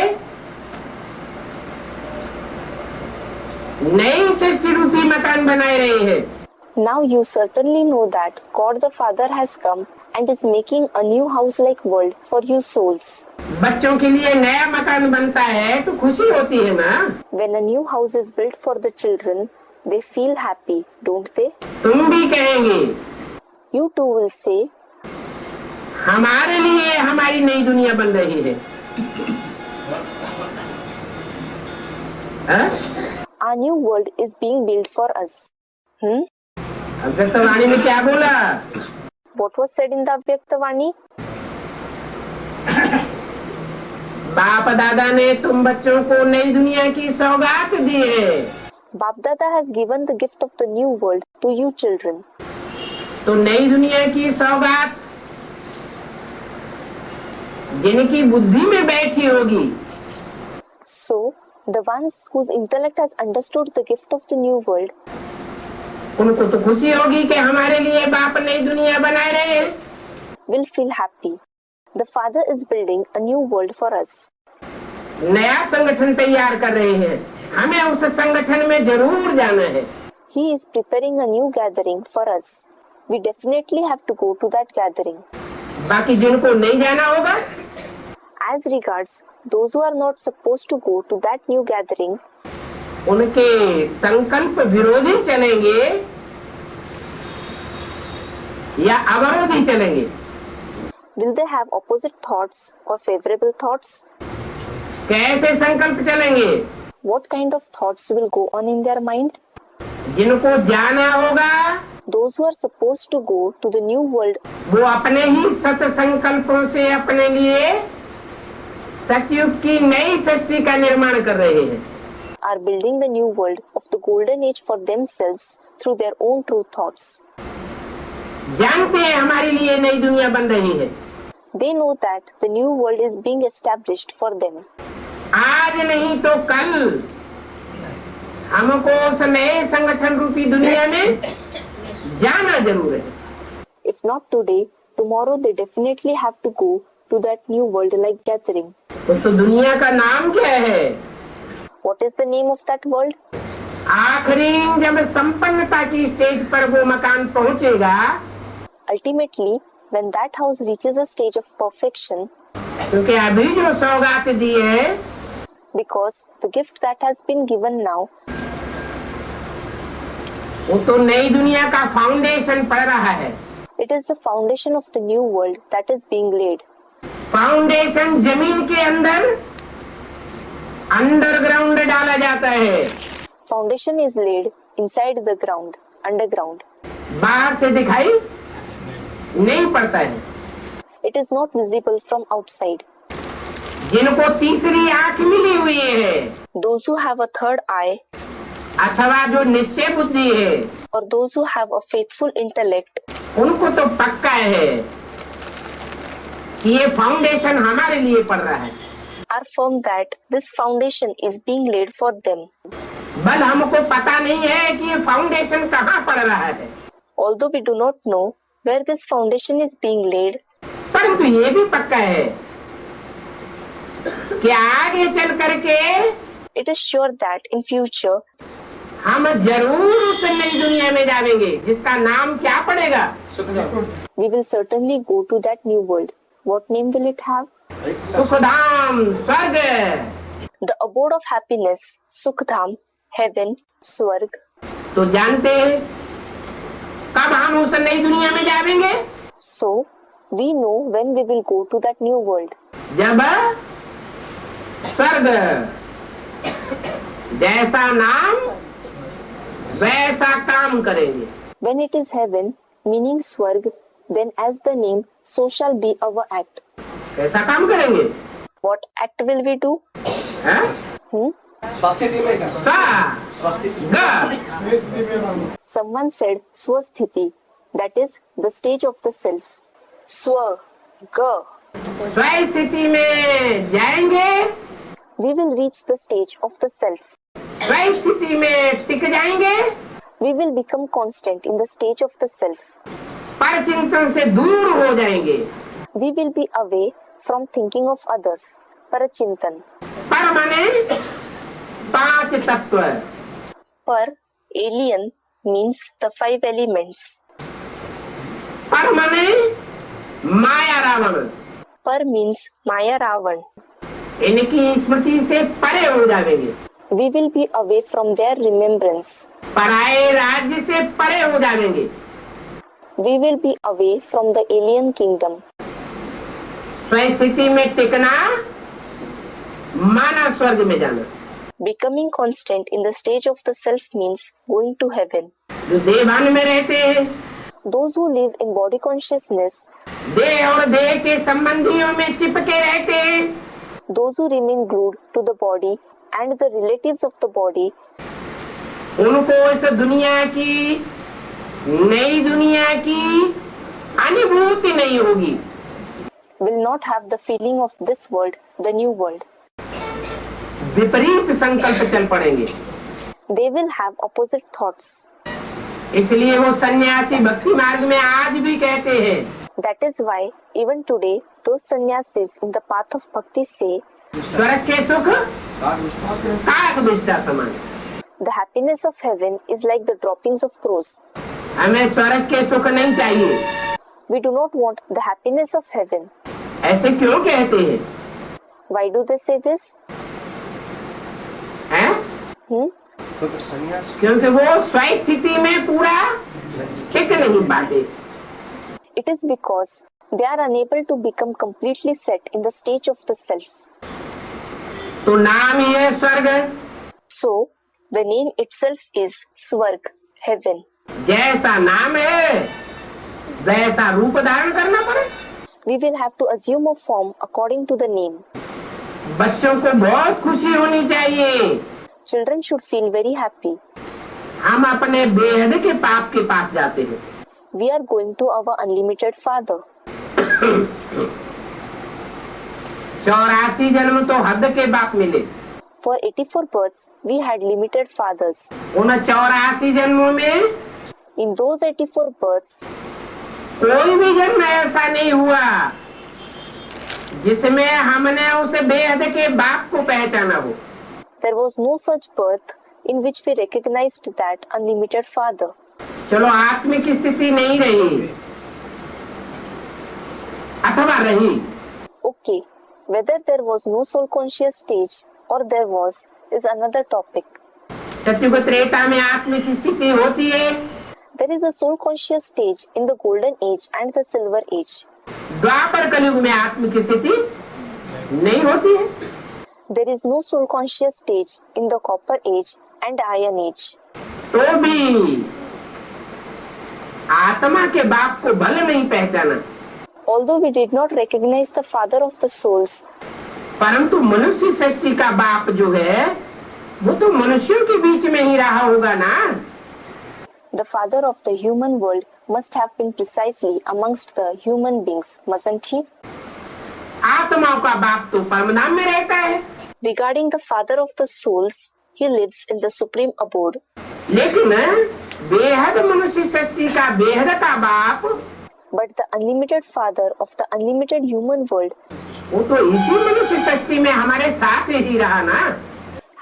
नई सृष्टि रूपी मकान बनाए रहे हैं। Now you certainly know that God the Father has come and is making a new house-like world for you souls. बच्चों के लिए नया मकान बनता है तो खुशी होती है ना। When a new house is built for the children, they feel happy, don't they? तुम भी कहेंगे You too will say, हमारे लिए हमारी नई दुनिया बन रही है। Our new world is being built for us. अव्यक्तवाणी में क्या बोला? What was said in the Avyaktavani? बाप दादा ने तुम बच्चों को नई दुनिया की सौगात दी है। Bap Dada has given the gift of the new world to you children. तो नई दुनिया की सौगात जिनकी बुद्धि में बैठी होगी, So, the ones whose intellect has understood the gift of the new world, उनको तो खुशी होगी कि हमारे लिए बाप नई दुनिया बनाए रहे हैं। will feel happy. The Father is building a new world for us. नया संगठन तैयार कर रहे हैं, हमें उस संगठन में जरूर जाना है। He is preparing a new gathering for us. We definitely have to go to that gathering. बाकी जिनको नहीं जाना होगा, As regards those who are not supposed to go to that new gathering, उनके संकल्प विरोधी चलेंगे या अवरोधी चलेंगे? will they have opposite thoughts or favorable thoughts? कैसे संकल्प चलेंगे? What kind of thoughts will go on in their mind? जिनको जाना होगा Those who are supposed to go to the new world, वो अपने ही सत संकल्पों से अपने लिए सतयुग की नई सृष्टि का निर्माण कर रहे हैं। are building the new world of the golden age for themselves through their own true thoughts. जानते हैं हमारे लिए नई दुनिया बन रही है। They know that the new world is being established for them. आज नहीं तो कल हमको उस नए संगठन रूपी दुनिया में जाना जरूर है। If not today, tomorrow they definitely have to go to that new world like gathering. उस दुनिया का नाम क्या है? What is the name of that world? आखिरी जब संपन्नता की स्टेज पर वो मकान पहुंचेगा, Ultimately, when that house reaches a stage of perfection, क्योंकि अभी जो सौगात दी है because the gift that has been given now, वो तो नई दुनिया का फाउंडेशन पड़ रहा है। it is the foundation of the new world that is being laid. Foundation जमीन के अंदर अंडरग्राउंड डाला जाता है। Foundation is laid inside the ground, underground. बाहर से दिखाई नहीं पड़ता है। It is not visible from outside. जिनको तीसरी आंख मिली हुई है Those who have a third eye, अथवा जो निश्चय बुद्धि है, or those who have a faithful intellect, उनको तो पक्का है कि ये फाउंडेशन हमारे लिए पड़ रहा है। are firm that this foundation is being laid for them. बल हमको पता नहीं है कि ये फाउंडेशन कहाँ पड़ रहा है, Although we do not know where this foundation is being laid, परंतु ये भी पक्का है कि आगे चल करके it is sure that in future हम जरूर उस नई दुनिया में जाएंगे जिसका नाम क्या पड़ेगा? we will certainly go to that new world. What name will it have? Sukhdham, स्वर्ग। The abode of happiness, Sukhdam, heaven, Swarg. तो जानते हैं कब हम उस नई दुनिया में जाएंगे? So, we know when we will go to that new world. जब स्वर्ग जैसा नाम वैसा काम करेंगे। When it is heaven, meaning Swarg, then as the name, so shall be our act. कैसा काम करेंगे? What act will we do? हैं? स्वास्थ्य में क्या? सा ग Someone said Swasthiti, that is the stage of the self. Swa, Ga. स्व स्थिति में जाएंगे, We will reach the stage of the self. स्व स्थिति में टिक जाएंगे, We will become constant in the stage of the self. पर चिंतन से दूर हो जाएंगे। We will be away from thinking of others. Parachintan. पर माने पांच तत्व। Par, alien, means the 5 elements. पर माने माया Ravan. Par means Maya Ravan. इनकी स्मृति से परे हो जाएंगे, We will be away from their remembrance. पराये राज्य से परे हो जाएंगे, We will be away from the alien kingdom. स्वस्थिति में टिकना माना स्वर्ग में जाना। Becoming constant in the stage of the self means going to heaven. जो देहभान में रहते हैं, Those who live in body consciousness, देह और देह के संबंधियों में चिपके रहते हैं, those who remain glued to the body and the relatives of the body, उनको इस दुनिया की, नई दुनिया की अनुभूति नहीं होगी। will not have the feeling of this world, the new world. विपरीत संकल्प चल पड़ेंगे। They will have opposite thoughts. इसलिए वो सन्यासी भक्ति मार्ग में आज भी कहते हैं, That is why even today those sannyasis in the path of bhakti say स्वर्ग के सुख काग बिष्टा समान। the happiness of heaven is like the droppings of crows. हमें स्वर्ग के सुख नहीं चाहिए। We do not want the happiness of heaven. ऐसे क्यों कहते हैं? Why do they say this? हैं? तो सन्यास क्योंकि वो स्वस्थिति में पूरा टिक नहीं पाते। It is because they are unable to become completely set in the stage of the self. तो नाम ही है स्वर्ग। So, the name itself is Swarg, heaven. जैसा नाम है वैसा रूप धारण करना पड़े। We will have to assume a form according to the name. बच्चों को बहुत खुशी होनी चाहिए। Children should feel very happy. हम अपने बेहद के पाप के पास जाते हैं। We are going to our unlimited Father. 84 जन्म तो हद के बाप मिले। For 84 births, we had limited fathers. उन 84 जन्मों में In those 84 births, कोई भी जन्म ऐसा नहीं हुआ जिसमें हमने उस बेहद के बाप को पहचाना हो। there was no such birth in which we recognized that unlimited Father. चलो आत्मिक स्थिति नहीं रही अथवा रही, Okay, whether there was no soul conscious stage or there was is another topic. सत्युग त्रेता में आत्मिक स्थिति होती है, There is a soul conscious stage in the golden age and the silver age. द्वापर कलयुग में आत्मिक स्थिति नहीं होती है। There is no soul conscious stage in the copper age and iron age. तो भी आत्मा के बाप को भले नहीं पहचाना, Although we did not recognize the father of the souls, परंतु मनुष्य सृष्टि का बाप जो है वो तो मनुष्यों के बीच में ही रहा होगा ना। the father of the human world must have been precisely amongst the human beings, mustn't he? आत्माओं का बाप तो परमधाम में रहता है, Regarding the father of the souls, he lives in the supreme abode. लेकिन बेहद मनुष्य सृष्टि का बेहद का बाप But the unlimited father of the unlimited human world वो तो इसी मनुष्य सृष्टि में हमारे साथ ही रहा ना।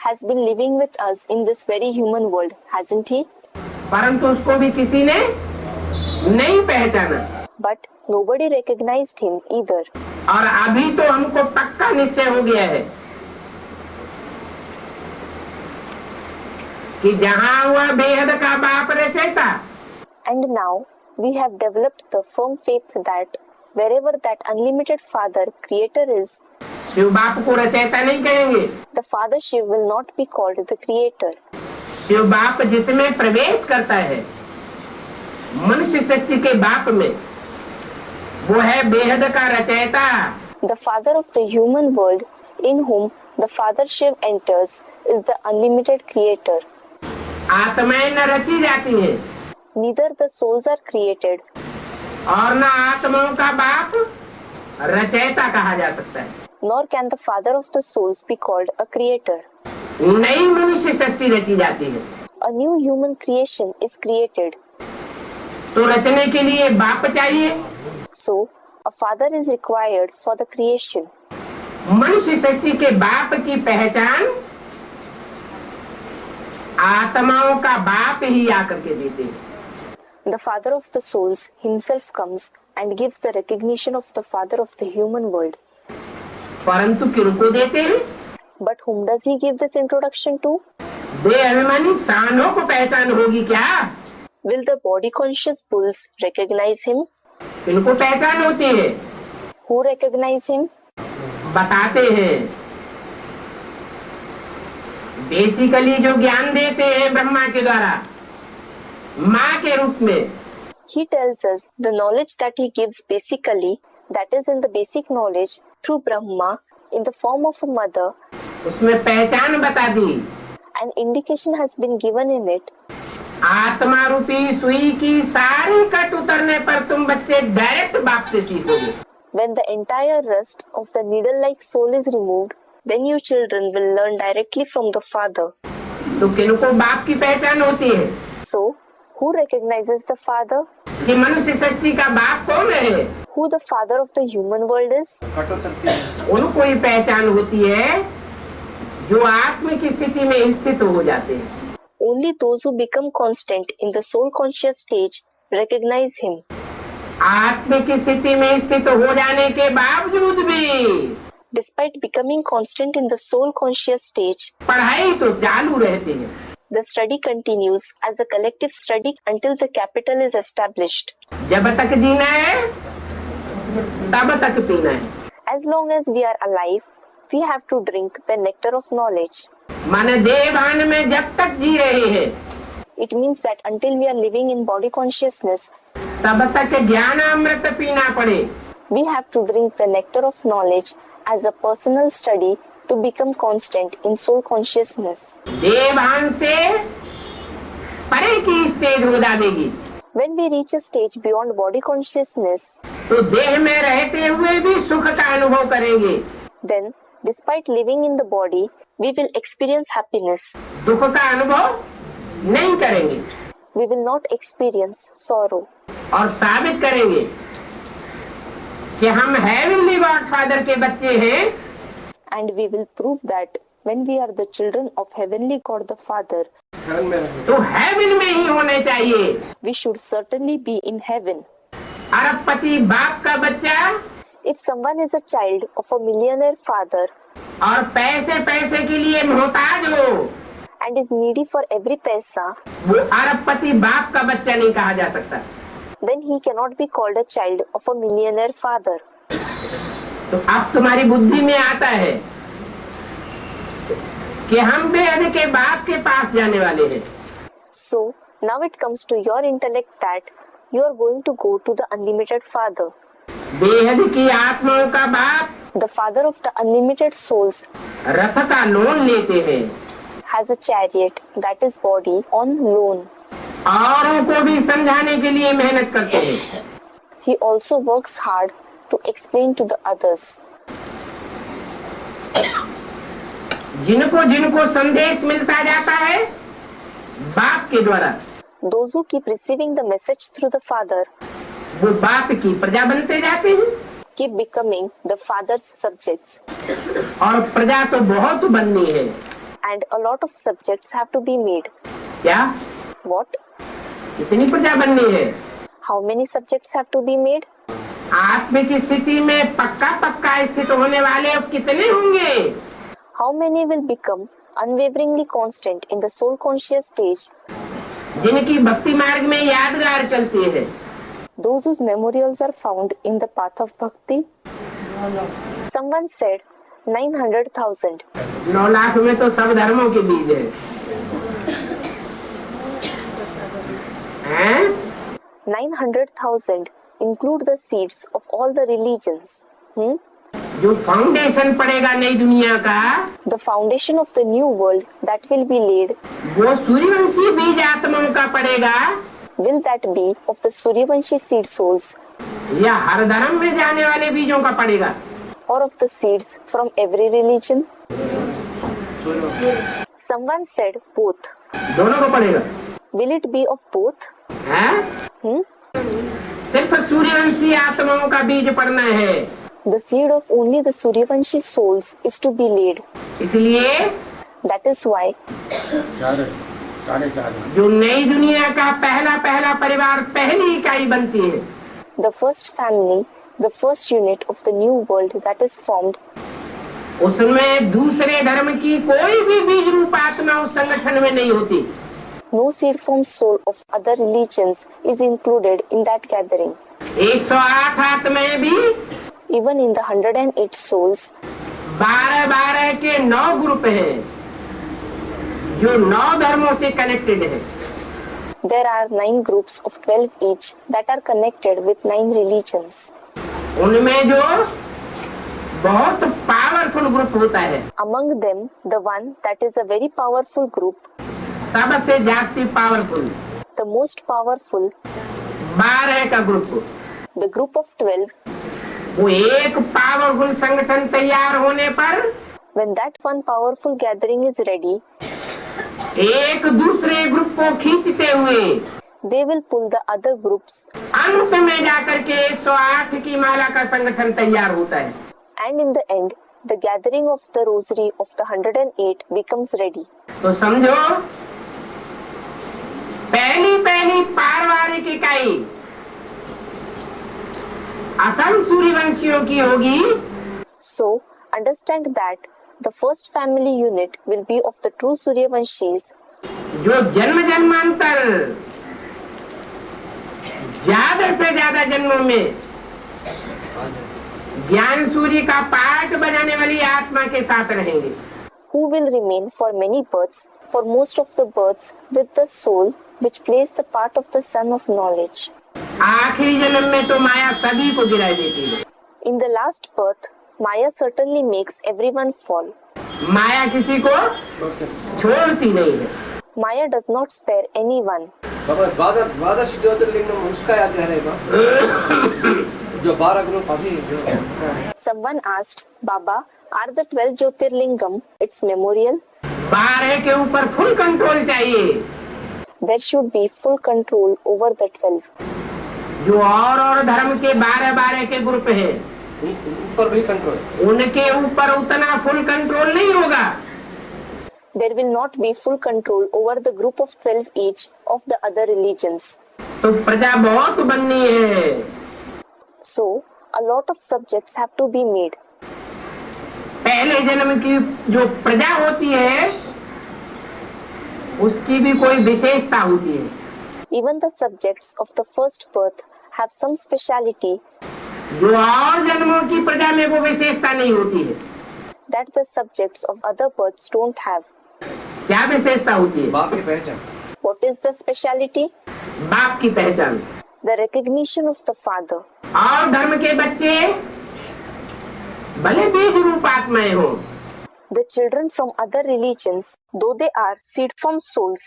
has been living with us in this very human world, hasn't he? परंतु उसको भी किसी ने नहीं पहचाना। But nobody recognized him either. और अभी तो हमको पक्का निश्चय हो गया है कि जहाँ हुआ बेहद का बाप रचयिता, And now we have developed the firm faith that wherever that unlimited father creator is, Shiv बाप को रचयिता नहीं कहेंगे। the father Shiv will not be called the creator. Shiv बाप जिसमें प्रवेश करता है मनुष्य सृष्टि के बाप में, वो है बेहद का रचयिता। The father of the human world in whom the father Shiv enters is the unlimited creator. आत्माएं न रची जाती है Neither the souls are created, और न आत्माओं का बाप रचयिता कहा जा सकता है। nor can the father of the souls be called a creator. नई मनुष्य सृष्टि रची जाती है, A new human creation is created. तो रचने के लिए बाप चाहिए। So, a father is required for the creation. मनुष्य सृष्टि के बाप की पहचान आत्माओं का बाप ही आकर के देते हैं। The father of the souls himself comes and gives the recognition of the father of the human world. परंतु किनको देते हैं? But whom does he give this introduction to? देह अभिमानी सांडों को पहचान होगी क्या? Will the body conscious bulls recognize him? इनको पहचान होती है। Who recognize him? बताते हैं। बेसिकली जो ज्ञान देते हैं ब्रह्मा के द्वारा माँ के रूप में, He tells us the knowledge that he gives basically, that is in the basic knowledge through Brahma in the form of a mother. उसमें पहचान बता दी। An indication has been given in it. आत्मा रूपी सुई की सारी कट उतरने पर तुम बच्चे डायरेक्ट बाप से सीखोगे। When the entire rust of the needle-like soul is removed, then you children will learn directly from the father. तो किनको बाप की पहचान होती है? So, who recognizes the father? कि मनुष्य सृष्टि का बाप कौन है? Who the father of the human world is? उनको ही पहचान होती है जो आत्म की स्थिति में स्थित हो जाते हैं। Only those who become constant in the soul conscious stage recognize him. आत्म की स्थिति में स्थित हो जाने के बावजूद भी Despite becoming constant in the soul conscious stage, पढ़ाई तो चालू रहती है। the study continues as a collective study until the capital is established. जब तक जीना है तब तक पीना है। As long as we are alive, we have to drink the nectar of knowledge. माने देहभान में जब तक जी रहे हैं It means that until we are living in body consciousness, तब तक ज्ञान अमृत पीना पड़े। we have to drink the nectar of knowledge as a personal study to become constant in soul consciousness. देहभान से परे की स्टेज हो जाएगी। When we reach a stage beyond body consciousness, तो देह में रहते हुए भी सुख का अनुभव करेंगे। then despite living in the body, we will experience happiness. दुख का अनुभव नहीं करेंगे We will not experience sorrow. और साबित करेंगे कि हम हेवनली गॉडफादर के बच्चे हैं। And we will prove that when we are the children of Heavenly God the Father, तो हेवन में ही होने चाहिए। we should certainly be in heaven. अरबपति बाप का बच्चा If someone is a child of a millionaire father और पैसे पैसे के लिए मोहताज हो, and is needy for every paisa, वो अरबपति बाप का बच्चा नहीं कहा जा सकता। then he cannot be called a child of a millionaire father. तो अब तुम्हारी बुद्धि में आता है कि हम बेहद के बाप के पास जाने वाले हैं। So now it comes to your intellect that you are going to go to the unlimited father. बेहद की आत्माओं का बाप The father of the unlimited souls रथ का लोन लेते हैं, has a chariot, that is body, on loan. औरों को भी समझाने के लिए मेहनत करते हैं। He also works hard to explain to the others. जिनको जिनको संदेश मिलता जाता है बाप के द्वारा, Those who keep receiving the message through the father वो बाप की प्रजा बनते जाते हैं। keep becoming the father's subjects. और प्रजा तो बहुत बननी है। And a lot of subjects have to be made. क्या What? कितनी प्रजा बननी है? How many subjects have to be made? आत्म की स्थिति में पक्का पक्का स्थित होने वाले अब कितने होंगे? How many will become unwaveringly constant in the soul conscious stage? जिनकी भक्ति मार्ग में यादगार चलती है। Those whose memorials are found in the path of bhakti? Someone said 900,000. 9 lakh में तो सब धर्मों के बीज है। हैं? 900,000 include the seeds of all the religions. जो फाउंडेशन पड़ेगा नई दुनिया का, The foundation of the new world that will be laid, वो सूर्यवंशी बीज आत्माओं का पड़ेगा will that be of the Suryavanshi seed souls या हर धर्म में जाने वाले बीजों का पड़ेगा? or of the seeds from every religion? Someone said both. दोनों को पड़ेगा। Will it be of both? हैं? सिर्फ सूर्यवंशी आत्माओं का बीज पड़ना है। The seed of only the Suryavanshi souls is to be laid. इसलिए That is why जो नई दुनिया का पहला परिवार पहली इकाई बनती है, the first family, the first unit of the new world that is formed, उसमें दूसरे धर्म की कोई भी बीज रूप आत्मा उस संगठन में नहीं होती। no seed from soul of other religions is included in that gathering. 108 आत्माएं भी Even in the 108 souls, 12 के 9 ग्रुप हैं जो 9 धर्मों से कनेक्टेड है। there are 9 groups of 12 each that are connected with 9 religions. उनमें जो बहुत पावरफुल ग्रुप होता है, Among them, the one that is a very powerful group, सबसे जास्ती पावरफुल the most powerful, 12 का ग्रुप, the group of 12, वो एक पावरफुल संगठन तैयार होने पर when that one powerful gathering is ready, एक दूसरे ग्रुप को खींचते हुए they will pull the other groups, अंत में जाकर के 108 की माला का संगठन तैयार होता है। and in the end, the gathering of the rosary of the 108 becomes ready. तो समझो, पहली पारिवारिक इकाई असल सूर्यवंशियों की होगी, So, understand that the first family unit will be of the true Suryavanshis, जो जन्म जन्मांतर ज्यादा से ज्यादा जन्मों में ज्ञान सूर्य का पाठ बजाने वाली आत्मा के साथ रहेंगे, who will remain for many births, for most of the births with the soul which plays the part of the sun of knowledge. आखिरी जन्म में तो माया सभी को गिरा देती है। In the last birth, Maya certainly makes everyone fall. माया किसी को छोड़ती नहीं है। Maya does not spare anyone. बाबा द्वादश ज्योतिर्लिंगम उसका याद रहेगा जो 12 ग्रुप अभी जो Someone asked, Baba, are the 12 Jyotirlingam its memorial? 12 के ऊपर फुल कंट्रोल चाहिए। There should be full control over the 12. जो और धर्म के 12 के ग्रुप हैं, ऊपर भी कंट्रोल, उनके ऊपर उतना फुल कंट्रोल नहीं होगा। There will not be full control over the group of 12 each of the other religions. तो प्रजा बहुत बननी है। So, a lot of subjects have to be made. पहले जन्म की जो प्रजा होती है उसकी भी कोई विशेषता होती है। Even the subjects of the first birth have some speciality जो और जन्मों की प्रजा में वो विशेषता नहीं होती है। that the subjects of other births don't have. क्या विशेषता होती है? बाप की पहचान। What is the speciality? बाप की पहचान। The recognition of the father. और धर्म के बच्चे भले बीज रूप आत्माएं हो, The children from other religions, though they are seed form souls,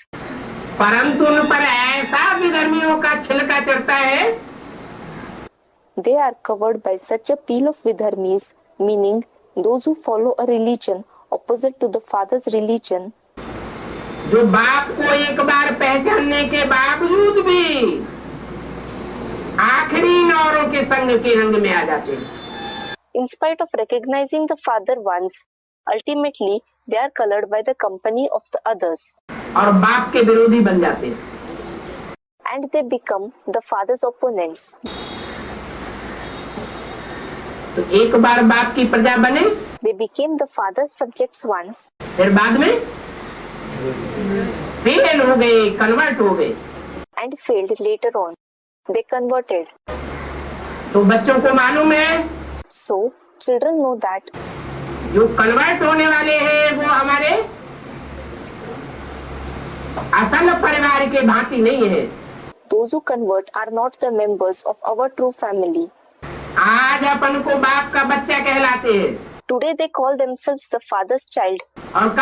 परंतु उन पर ऐसा विधर्मियों का छिलका चढ़ता है they are covered by such a peel of vidharmis, meaning those who follow a religion opposite to the father's religion, जो बाप को एक बार पहचानने के बावजूद भी आखिरी नौरों के संग के रंग में आ जाते हैं। in spite of recognizing the father once, ultimately they are colored by the company of the others, और बाप के विरोधी बन जाते हैं। and they become the father's opponents. तो एक बार बाप की प्रजा बने, They became the father's subjects once, फिर बाद में फेल हो गए, कन्वर्ट हो गए। and failed later on. They converted. तो बच्चों को मालूम है So, children know that जो कन्वर्ट होने वाले हैं वो हमारे असल परिवार के भांति नहीं है। those who convert are not the members of our true family. आज अपन को बाप का बच्चा कहलाते हैं, Today they call themselves the father's child, और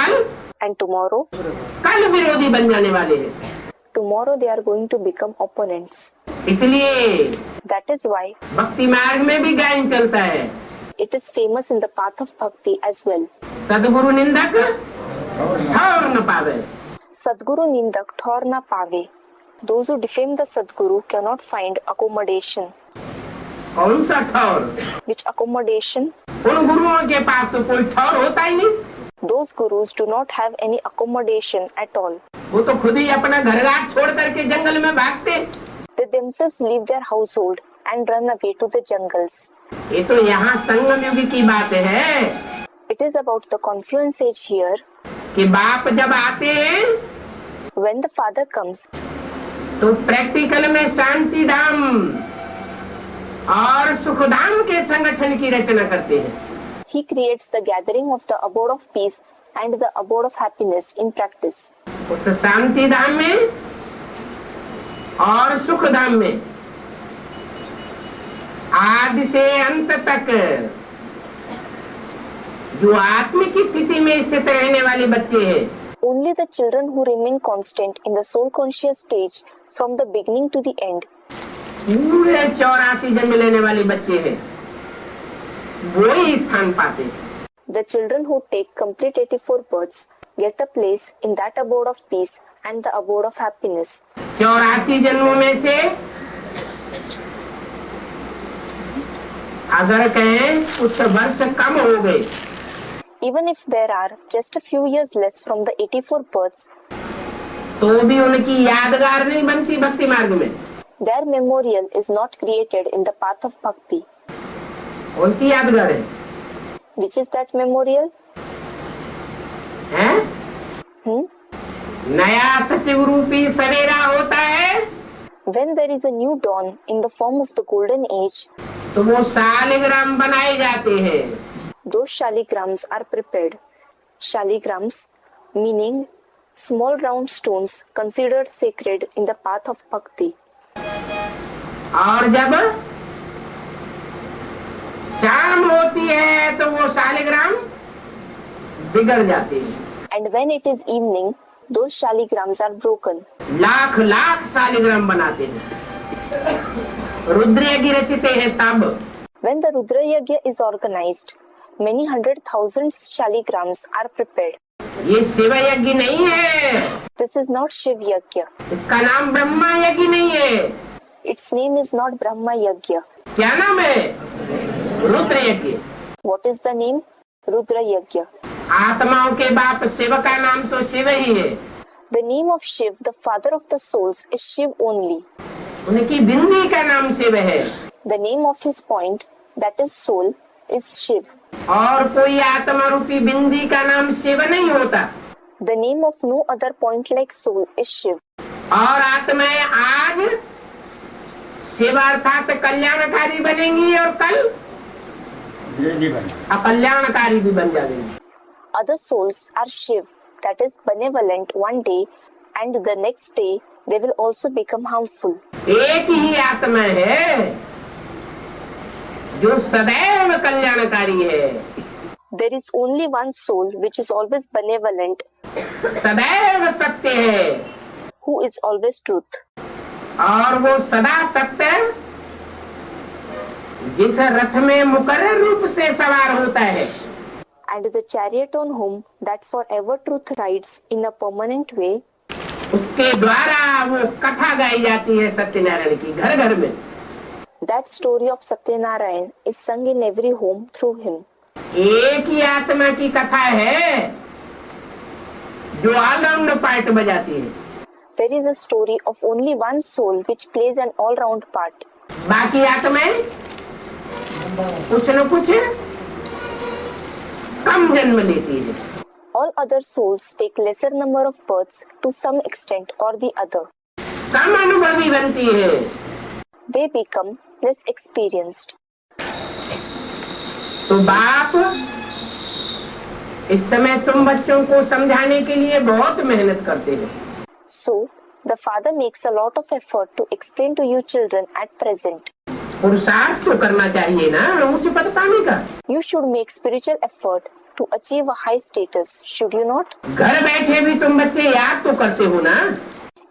and tomorrow कल विरोधी बन जाने वाले हैं। they are going to become opponents. इसलिए That is why भक्ति मार्ग में भी गायन चलता है। it is famous in the path of bhakti as well. सदगुरु निंदक ठौर न पावे। Sadguru Nindak Thor na pave. Those who defame the Sadguru cannot find accommodation. कौन सा ठौर? Which accommodation? उन गुरुओं के पास तो कोई ठौर होता ही नहीं। Those gurus do not have any accommodation at all. वो तो खुद ही अपना घर रात छोड़ करके जंगल में भागते। They themselves leave their household and run away to the jungles. ये तो यहाँ संगम युग की बात है It is about the confluence age here. कि बाप जब आते हैं When the father comes, तो प्रैक्टिकल में शांति धाम और सुखधाम के संगठन की रचना करते हैं। He creates the gathering of the abode of peace and the abode of happiness in practice. उस शांति धाम में और सुख धाम में आदि से अंत तक जो आत्मिक स्थिति में स्थित रहने वाले बच्चे हैं, Only the children who remain constant in the soul conscious stage from the beginning to the end, पूरे 84 जन्म लेने वाले बच्चे हैं, वो ही स्थान पाते हैं। the children who take complete 84 births get a place in that abode of peace and the abode of happiness. 84 जन्मों में से अगर कहें कुछ वर्ष कम हो गए, Even if there are just a few years less from the 84 births, तो भी उनकी यादगार नहीं बनती भक्ति मार्ग में। their memorial is not created in the path of bhakti. कौन सी यादगार है? Which is that memorial? हैं? नया सतयुग रूपी सवेरा होता है When there is a new dawn in the form of the golden age, तो वो शालिग्राम बनाए जाते हैं। those shaligrams are prepared. Shaligrams meaning small round stones considered sacred in the path of bhakti. और जब शाम होती है तो वो शालिग्राम बिगड़ जाते हैं। And when it is evening, those shaligrams are broken. Lakh lakh Shaligram बनाते हैं। रुद्र यज्ञ रचते हैं तब। When the Rudra Yagya is organized, many 100,000 shaligrams are prepared. ये शिव यज्ञ नहीं है, This is not Shiv Yagya. इसका नाम ब्रह्मा यज्ञ नहीं है। Its name is not Brahma Yagya. क्या नाम है? रुद्र यज्ञ। What is the name? Rudra Yagya. आत्माओं के बाप शिव का नाम तो शिव ही है। The name of Shiv, the father of the souls, is Shiv only. उनकी बिंदी का नाम शिव है The name of his point, that is soul, is Shiv. और कोई आत्मा रूपी बिंदी का नाम शिव नहीं होता। The name of no other point like soul is Shiv. और आत्माएं आज शिव अर्थात कल्याणकारी बनेंगी और कल अकल्याणकारी भी बन जाएंगी। Other souls are Shiv, that is benevolent one day, and the next day they will also become harmful. एक ही आत्मा है जो सदैव कल्याणकारी है, There is only one soul which is always benevolent, सदैव सत्य है, who is always truth. और वो सदा सत्य जिस रथ में मुकर्रर रूप से सवार होता है, And the chariot on whom that forever truth rides in a permanent way, उसके द्वारा वो कथा गाई जाती है सत्यनारायण की घर घर में। that story of Satyanarayan is sung in every home through him. एक ही आत्मा की कथा है जो ऑलराउंड पार्ट बजाती है, There is a story of only one soul which plays an all-round part. बाकी आत्माएं कुछ न कुछ कम जन्म लेती है। All other souls take lesser number of births to some extent or the other. कम अनुभवी बनती है। They become less experienced. तो बाप इस समय तुम बच्चों को समझाने के लिए बहुत मेहनत करते हैं। So, the father makes a lot of effort to explain to you children at present. पुरुषार्थ तो करना चाहिए ना उच्च पद पाने का। You should make spiritual effort to achieve a high status, should you not? घर बैठे भी तुम बच्चे याद तो करते हो ना।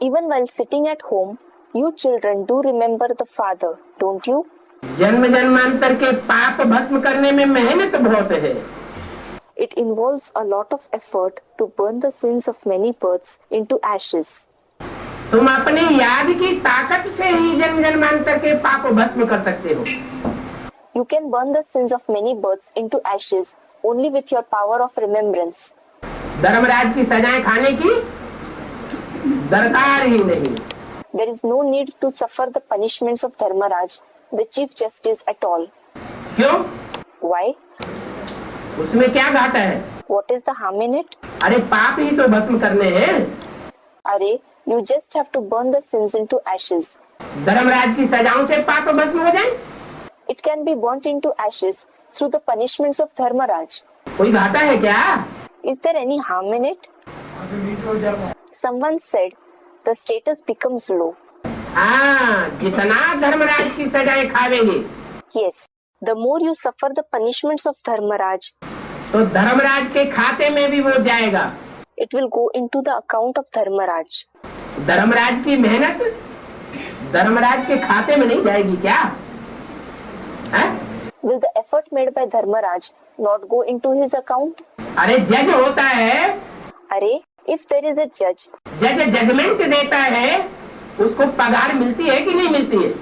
Even while sitting at home, you children do remember the father, don't you? जन्म जन्मांतर के पाप भस्म करने में मेहनत बहुत है। It involves a lot of effort to burn the sins of many births into ashes. तुम अपनी याद की ताकत से ही जन्म जन्मांतर के पाप भस्म कर सकते हो। You can burn the sins of many births into ashes only with your power of remembrance. Dharmaraj की सजाएं खाने की दरकार ही नहीं। There is no need to suffer the punishments of Dharmaraj, the chief justice at all. क्यों? Why? उसमें क्या घाटा है? What is the harm in it? अरे पाप ही तो भस्म करने हैं। Arey, you just have to burn the sins into ashes. Dharmaraj की सजाओं से पाप भस्म हो जाए? It can be burnt into ashes through the punishments of Dharmaraj. कोई घाटा है क्या? Is there any harm in it? Someone said, the status becomes low. हाँ, जितना धर्मराज की सजाएं खावेंगे Yes, the more you suffer the punishments of Dharmaraj, तो धर्मराज के खाते में भी वो जाएगा। it will go into the account of Dharmaraj. Dharmaraj की मेहनत धर्मराज के खाते में नहीं जाएगी क्या? है? Will the effort made by Dharmaraj not go into his account? अरे जज होता है, अरे, if there is a judge, जज जजमेंट देता है, उसको पगार मिलती है कि नहीं मिलती है?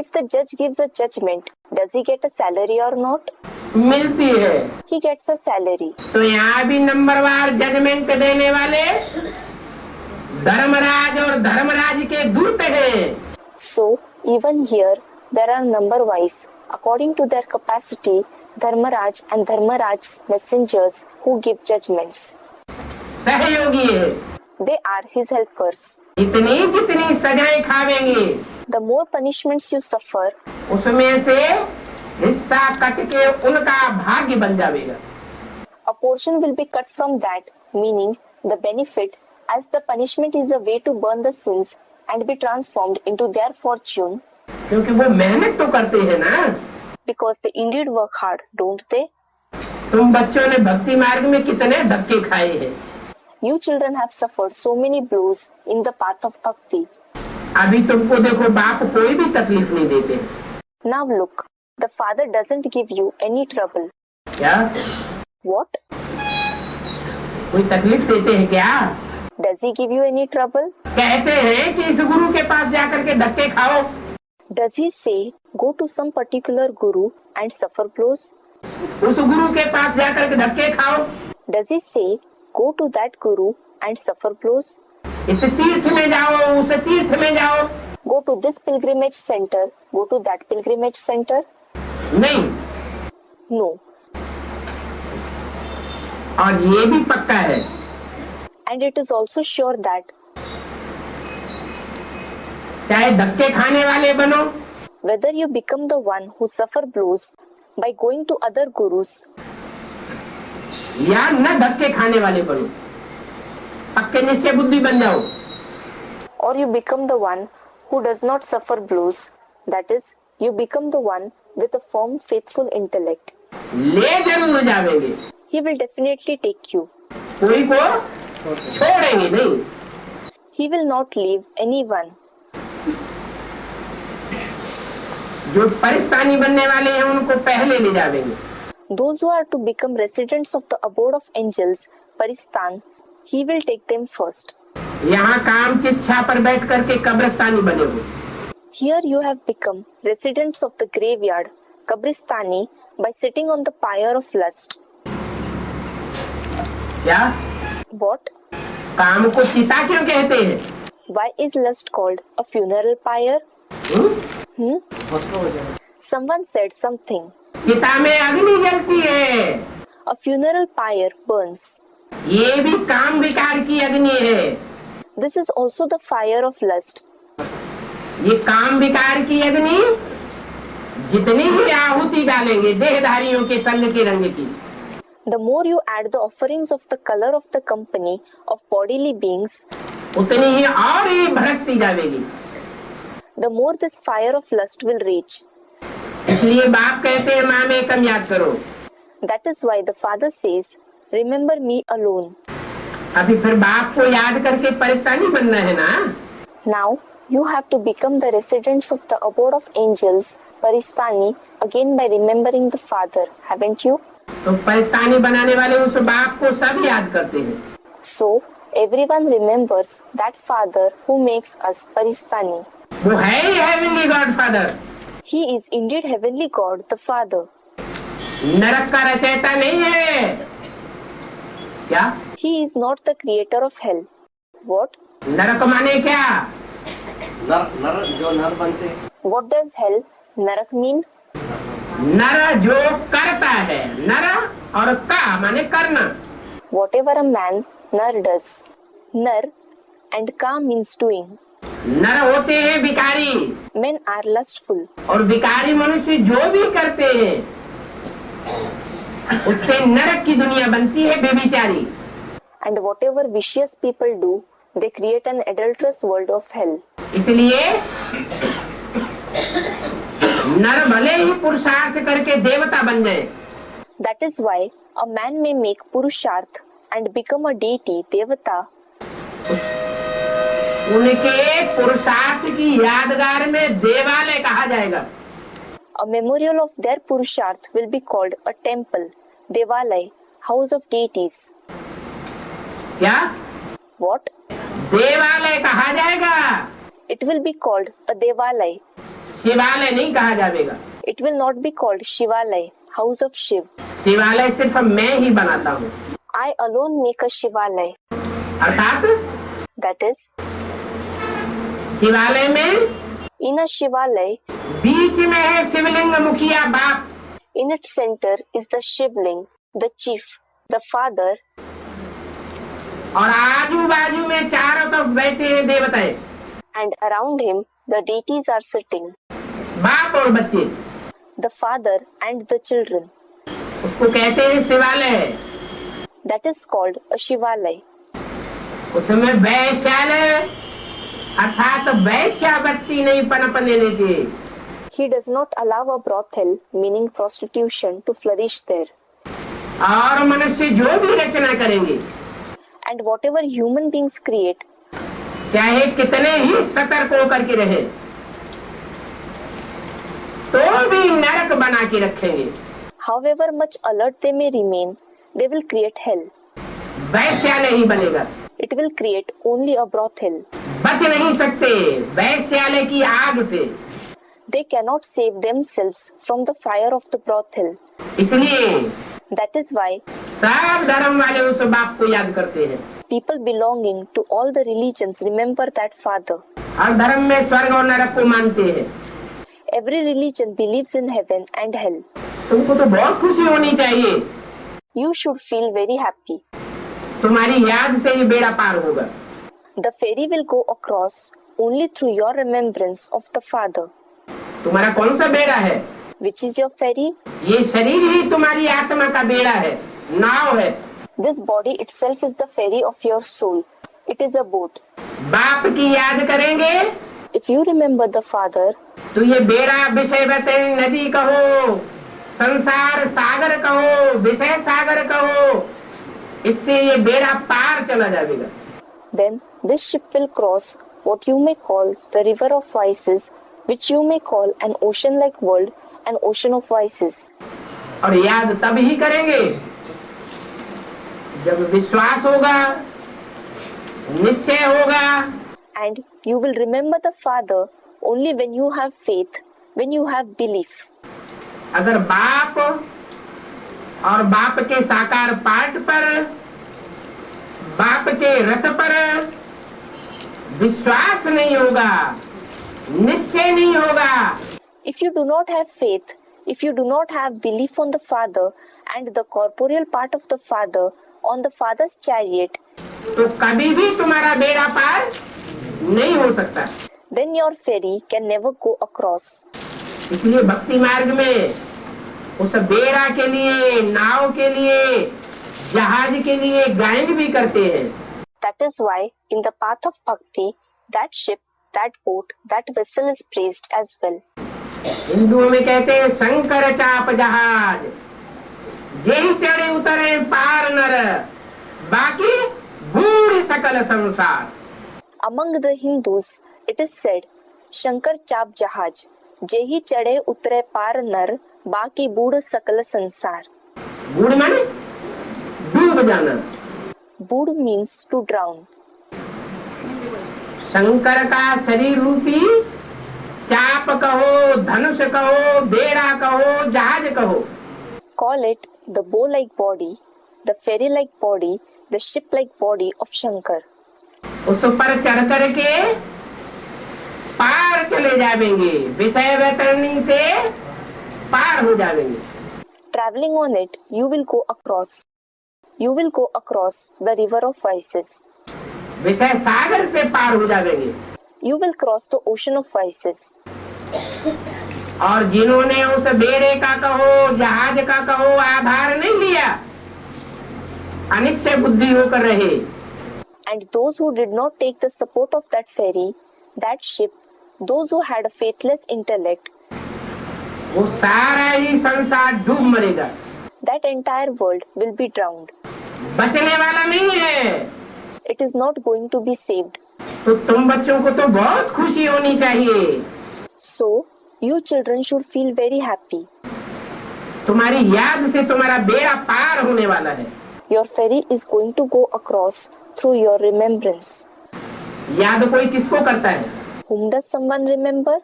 if the judge gives a judgment, does he get a salary or not? मिलती है। He gets a salary. तो यहाँ भी नंबरवार जजमेंट देने वाले धर्मराज और धर्मराज के दूत हैं। So, even here, there are number-wise, according to their capacity, Dharmaraj and Dharmaraj's messengers who give judgments. सहयोगी है। They are his helpers. जितनी जितनी सजाएं खावेंगे The more punishments you suffer, उसमें से हिस्सा कट के उनका भाग्य बन जाएगा। a portion will be cut from that, meaning the benefit, as the punishment is a way to burn the sins and be transformed into their fortune, क्योंकि वो मेहनत तो करते हैं ना। because they indeed work hard, don't they? तुम बच्चों ने भक्ति मार्ग में कितने धक्के खाए हैं। You children have suffered so many blows in the path of bhakti. अभी तुमको देखो, बाप कोई भी तकलीफ नहीं देते। Now look, the father doesn't give you any trouble. क्या? What? कोई तकलीफ देते हैं क्या? Does he give you any trouble? कहते हैं कि इस गुरु के पास जाकर के धक्के खाओ। Does he say, go to some particular guru and suffer blows? उस गुरु के पास जाकर के धक्के खाओ। Does he say, go to that guru and suffer blows? इस तीर्थ में जाओ, उस तीर्थ में जाओ। Go to this pilgrimage center, go to that pilgrimage center? नहीं। No. और ये भी पक्का है, And it is also sure that चाहे धक्के खाने वाले बनो whether you become the one who suffer blows by going to other gurus, या न धक्के खाने वाले बनो, पक्के निश्चय बुद्धि बन जाओ। or you become the one who does not suffer blows, that is, you become the one with a firm, faithful intellect, ले जरूर जावेंगे, he will definitely take you. कोई को छोड़ेंगे नहीं। He will not leave anyone. जो परिस्तानी बनने वाले हैं उनको पहले ले जावेंगे। Those who are to become residents of the abode of angels, Paristan, he will take them first. यहाँ काम चिच्छा पर बैठ करके कब्रिस्तानी बने हो। Here you have become residents of the graveyard, Kabristani, by sitting on the pyre of lust. क्या? What? काम को चिता क्यों कहते हैं? Why is lust called a funeral pyre? Someone said something. चिता में अग्नि जलती है। A funeral pyre burns. ये भी काम विकार की अग्नि है। This is also the fire of lust. ये काम विकार की अग्नि जितनी ही आहुति डालेंगे देहधारियों के संग के रंग की, The more you add the offerings of the color of the company of bodily beings, उतनी ही और ये भड़कती जाएगी। the more this fire of lust will rage. इसलिए बाप कहते हैं माँ में कम याद करो। That is why the father says, remember me alone. अभी फिर बाप को याद करके परिस्तानी बनना है ना। Now you have to become the residents of the abode of angels, Paristani, again by remembering the father, haven't you? तो परिस्तानी बनाने वाले उस बाप को सब याद करते हैं। So everyone remembers that father who makes us Paristani. वो है ही heavenly God father. He is indeed heavenly God, the Father. नरक का रचयिता नहीं है। क्या? He is not the creator of hell. What? नरक माने क्या? नर जो नर बनते हैं। What does hell, Narak mean? नर जो करता है, नर और का माने करना। Whatever a man, Nar does. Nar and Ka means doing. नर होते हैं भिखारी। Men are lustful. और विकारी मनुष्य जो भी करते हैं उससे नरक की दुनिया बनती है बेविचारी। And whatever vicious people do, they create an adulterous world of hell. इसलिए नर भले ही पुरुषार्थ करके देवता बन जाए, That is why a man may make purusharth and become a deity, devata. उनके पुरुषार्थ की यादगार में देवालय कहा जाएगा। A memorial of their purusharth will be called a temple, devalay, house of deities. क्या? What? देवालय कहा जाएगा, It will be called a devalay. शिवालय नहीं कहा जाएगा। It will not be called shivalay, house of Shiv. शिवालय सिर्फ मैं ही बनाता हूँ, I alone make a shivalay. अर्थात That is, शिवालय में in a shivalay, बीच में है शिवलिंग मुखिया बाप, in its center is the Shivling, the chief, the father, और आजू बाजू में चारों तरफ बैठे हैं देवताएं, and around him the deities are sitting, बाप और बच्चे। the father and the children. उसको कहते हैं शिवालय। That is called a shivalay. उसमें वैश्यालय अर्थात वैश्यावृत्ति नहीं पनपने देते। He does not allow a brothel, meaning prostitution, to flourish there. और मनुष्य जो भी रचना करेंगे, And whatever human beings create, चाहे कितने ही सतर्क होकर के रहे, तो भी नरक बना के रखेंगे। however much alert they may remain, they will create hell. वैश्यालय ही बनेगा, It will create only a brothel. बच नहीं सकते वैश्यालय की आग से। They cannot save themselves from the fire of the brothel. इसलिए That is why सब धर्म वाले उस बाप को याद करते हैं। people belonging to all the religions remember that father. हर धर्म में स्वर्ग और नरक को मानते हैं। Every religion believes in heaven and hell. तुमको तो बहुत खुशी होनी चाहिए, You should feel very happy. तुम्हारी याद से ये बेड़ा पार होगा। The ferry will go across only through your remembrance of the father. तुम्हारा कौन सा बेड़ा है? Which is your ferry? ये शरीर ही तुम्हारी आत्मा का बेड़ा है, नाव है। This body itself is the ferry of your soul. It is a boat. बाप की याद करेंगे If you remember the father, तो ये बेड़ा विषय बतन नदी कहो, संसार सागर कहो, विषय सागर कहो, इससे ये बेड़ा पार चला जाएगा। then this ship will cross what you may call the river of vices, which you may call an ocean-like world, an ocean of vices. और याद तब ही करेंगे जब विश्वास होगा, निश्चय होगा, And you will remember the father only when you have faith, when you have belief. अगर बाप और बाप के साकार पाठ पर, बाप के रथ पर विश्वास नहीं होगा, निश्चय नहीं होगा, If you do not have faith, if you do not have belief on the father and the corporeal part of the father on the father's chariot, तो कभी भी तुम्हारा बेड़ा पार नहीं हो सकता। then your ferry can never go across. इसलिए भक्ति मार्ग में उस बेड़ा के लिए, नाव के लिए, जहाज के लिए गायन भी करते हैं। That is why in the path of bhakti, that ship, that boat, that vessel is praised as well. हिंदुओं में कहते हैं शंकर चाप जहाज, जेहि चढ़े उतरे पार नर, बाकी बूढ़ सकल संसार। Among the Hindus, it is said, Shankar Chap Jahaj, जेहि चढ़े उतरे पार नर, बाकी बूढ़ सकल संसार. बूढ़ माने डूब जाना। Bud means to drown. Shankar का शरीर रूपी चाप कहो, धनुष कहो, बेड़ा कहो, जहाज कहो, Call it the bow-like body, the ferry-like body, the ship-like body of Shankar. उस पर चढ़ करके पार चले जाएंगे, विषय वैतरणी से पार हो जाएंगे। Traveling on it, you will go across. You will go across the river of vices. विषय सागर से पार हो जाएंगे। You will cross the ocean of vices. और जिन्होंने उस बेड़े का कहो, जहाज का कहो, आधार नहीं लिया, अनिश्चय बुद्धि होकर रहे। And those who did not take the support of that ferry, that ship, those who had a faithless intellect, वो सारा ही संसार डूब मरेगा, that entire world will be drowned. बचने वाला नहीं है। It is not going to be saved. तो तुम बच्चों को तो बहुत खुशी होनी चाहिए। So, you children should feel very happy. तुम्हारी याद से तुम्हारा बेड़ा पार होने वाला है। Your ferry is going to go across through your remembrance. याद कोई किसको करता है? Whom does someone remember?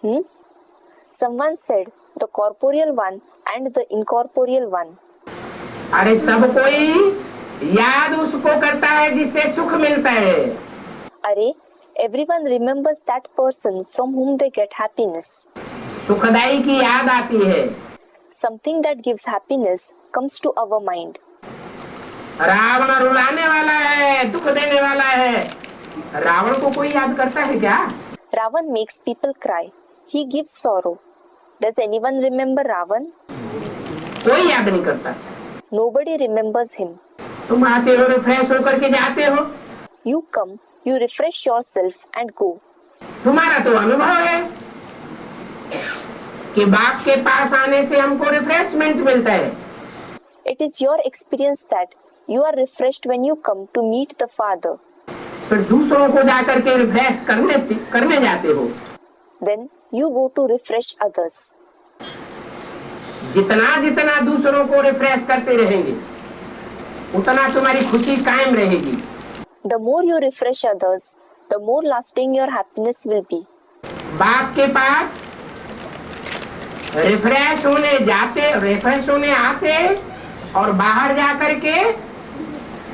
हैं? Someone said the corporeal one and the incorporeal one. अरे सब कोई याद उसको करता है जिससे सुख मिलता है। Arey, everyone remembers that person from whom they get happiness. सुखदाई की याद आती है। Something that gives happiness comes to our mind. Ravan रुलाने वाला है, दुख देने वाला है। रावण को कोई याद करता है क्या? Ravan makes people cry. He gives sorrow. Does anyone remember Ravan? कोई याद नहीं करता। Nobody remembers him. तुम आते हो, रिफ्रेश होकर के जाते हो। You come, you refresh yourself and go. तुम्हारा तो अनुभव है कि बाप के पास आने से हमको रिफ्रेशमेंट मिलता है। It is your experience that you are refreshed when you come to meet the Father. फिर दूसरों को जाकर के रिफ्रेश करने जाते हो। Then you go to refresh others. जितना जितना दूसरों को रिफ्रेश करते रहेंगे, उतना तुम्हारी खुशी कायम रहेगी। The more you refresh others, the more lasting your happiness will be. बाप के पास रिफ्रेश होने आते और बाहर जाकर के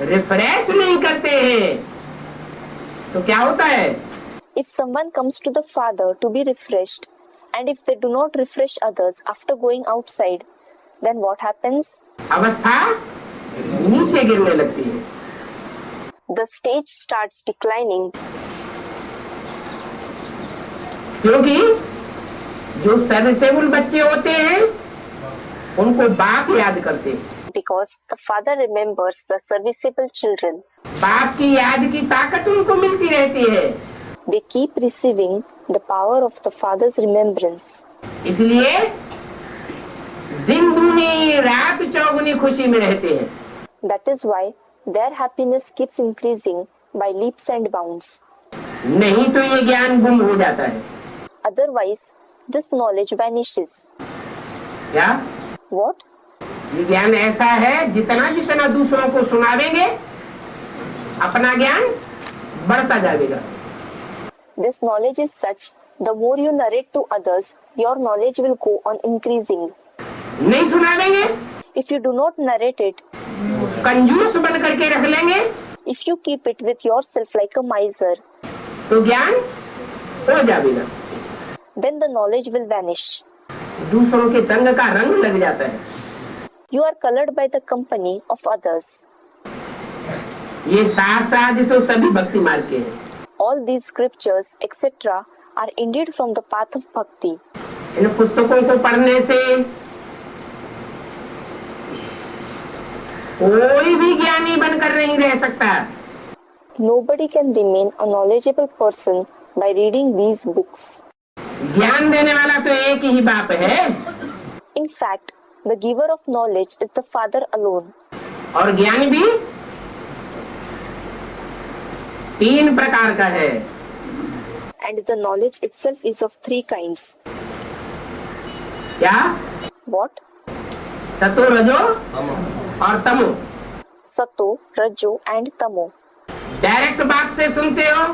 रिफ्रेश नहीं करते हैं, तो क्या होता है? If someone comes to the Father to be refreshed, and if they do not refresh others after going outside, then what happens? अवस्था नीचे गिरने लगती है। The stage starts declining. क्योंकि जो सर्विसेबल बच्चे होते हैं उनको बाप याद करते हैं। Because the Father remembers the serviceable children. बाप की याद की ताकत उनको मिलती रहती है। They keep receiving the power of the Father's remembrance. इसलिए दिन दूनी रात चौगुनी खुशी में रहते हैं। That is why their happiness keeps increasing by leaps and bounds. नहीं तो ये ज्ञान गुम हो जाता है। Otherwise, this knowledge vanishes. क्या? What? ये ज्ञान ऐसा है, जितना जितना दूसरों को सुनावेंगे अपना ज्ञान बढ़ता जाएगा। This knowledge is such, the more you narrate to others, your knowledge will go on increasing. नहीं सुनावेंगे, If you do not narrate it, कंजूस बन करके रख लेंगे, if you keep it with yourself like a miser, तो ज्ञान हो जाएगा। then the knowledge will vanish. दूसरों के संग का रंग लग जाता है। You are colored by the company of others. ये साथ तो सभी भक्ति मार्ग के हैं। All these scriptures, etc., are indeed from the path of bhakti. इन पुस्तकों को पढ़ने से कोई भी ज्ञानी बनकर नहीं रह सकता। Nobody can remain a knowledgeable person by reading these books. ज्ञान देने वाला तो एक ही बाप है। In fact, the giver of knowledge is the Father alone. और ज्ञान भी 3 प्रकार का है। And the knowledge itself is of 3 kinds. क्या? What? सतो, रजो और तमो। Sato, Rajo and Tamo. Direct बाप से सुनते हो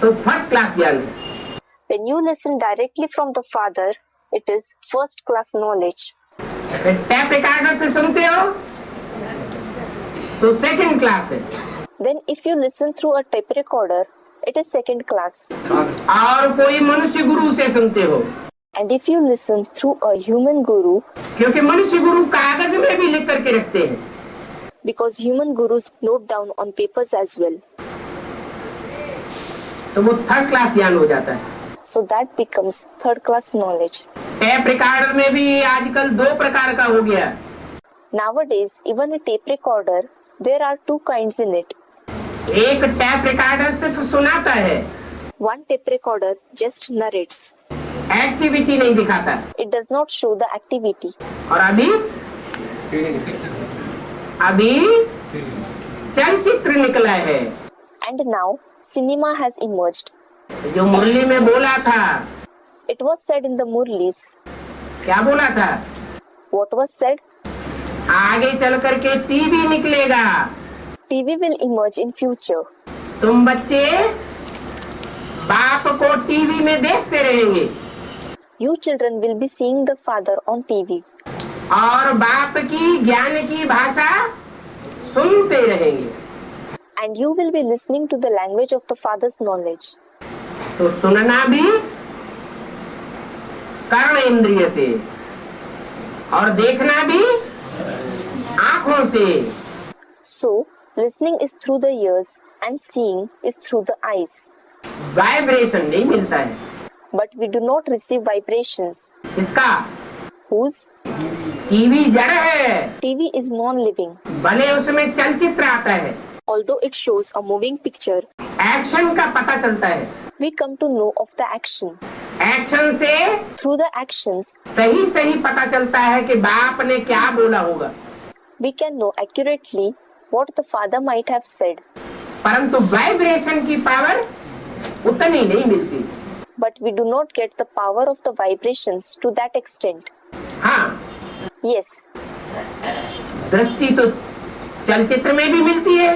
तो फर्स्ट क्लास ज्ञान है। When you listen directly from the Father, it is first class knowledge. Tap recorder से सुनते हो तो सेकंड क्लास है। Then if you listen through a tape recorder, it is second class. और कोई मनुष्य गुरु से सुनते हो, And if you listen through a human guru, क्योंकि मनुष्य गुरु कागज में भी लिख करके रखते हैं, because human gurus note down on papers as well. तो वो थर्ड क्लास ज्ञान हो जाता है। So that becomes third class knowledge. Tap recorder में भी आजकल 2 प्रकार का हो गया। Nowadays, even a tape recorder, there are 2 kinds in it. एक टैप रिकॉर्डर सिर्फ सुनाता है, One tape recorder just narrates. Activity नहीं दिखाता। It does not show the activity. और अभी चलचित्र निकला है। And now, cinema has emerged. जो मुरली में बोला था, It was said in the Murlis. क्या बोला था? What was said? आगे चल करके टीवी निकलेगा। TV will emerge in future. तुम बच्चे बाप को टीवी में देखते रहेंगे You children will be seeing the father on TV. और बाप की ज्ञान की भाषा सुनते रहेंगे। And you will be listening to the language of the father's knowledge. तो सुनना भी कर्ण इंद्रिय से और देखना भी आंखों से। So, listening is through the ears and seeing is through the eyes. Vibration नहीं मिलता है। But we do not receive vibrations. इसका Whose? टीवी जड़ है, TV is non-living. भले उसमें चलचित्र आता है, Although it shows a moving picture, action का पता चलता है। we come to know of the action. Action से Through the actions, सही पता चलता है कि बाप ने क्या बोला होगा, we can know accurately what the father might have said. परंतु वाइब्रेशन की पावर उतनी नहीं मिलती। But we do not get the power of the vibrations to that extent. हाँ, Yes, दृष्टि तो चलचित्र में भी मिलती है,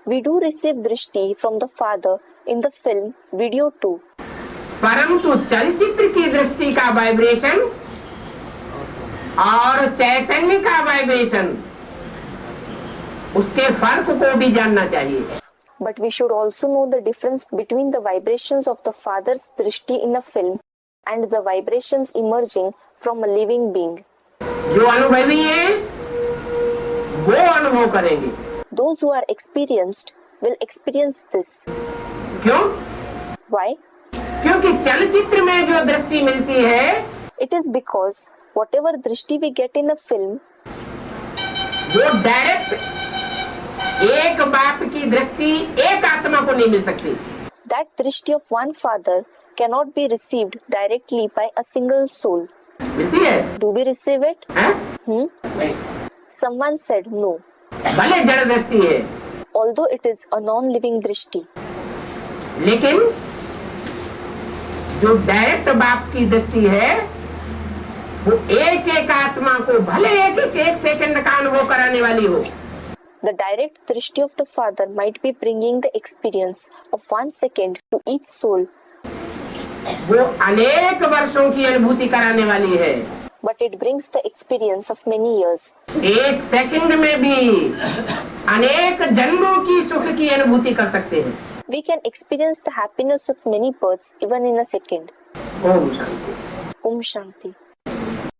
we do receive drishti from the father in the film video too. परंतु चलचित्र की दृष्टि का वाइब्रेशन और चैतन्य का वाइब्रेशन, उसके फर्क को भी जानना चाहिए। But we should also know the difference between the vibrations of the father's drishti in a film and the vibrations emerging from a living being. जो अनुभवी है वो अनुभव करेंगे। Those who are experienced will experience this. क्यों? Why? क्योंकि चलचित्र में जो दृष्टि मिलती है It is because whatever drishti we get in a film, वो डायरेक्ट एक बाप की दृष्टि एक आत्मा को नहीं मिल सकती। that drishti of one father cannot be received directly by a single soul. मिलती है? Do we receive it? हैं? Someone said no, भले जड़ दृष्टि है, although it is a non-living drishti. लेकिन जो डायरेक्ट बाप की दृष्टि है वो एक एक आत्मा को भले एक सेकंड का अनुभव कराने वाली हो। The direct drishti of the father might be bringing the experience of 1 second to each soul, वो अनेक वर्षों की अनुभूति कराने वाली है। but it brings the experience of many years. एक सेकंड में भी अनेक जन्मों की सुख की अनुभूति कर सकते हैं। We can experience the happiness of many births even in a second. Om Shanti. Om Shanti.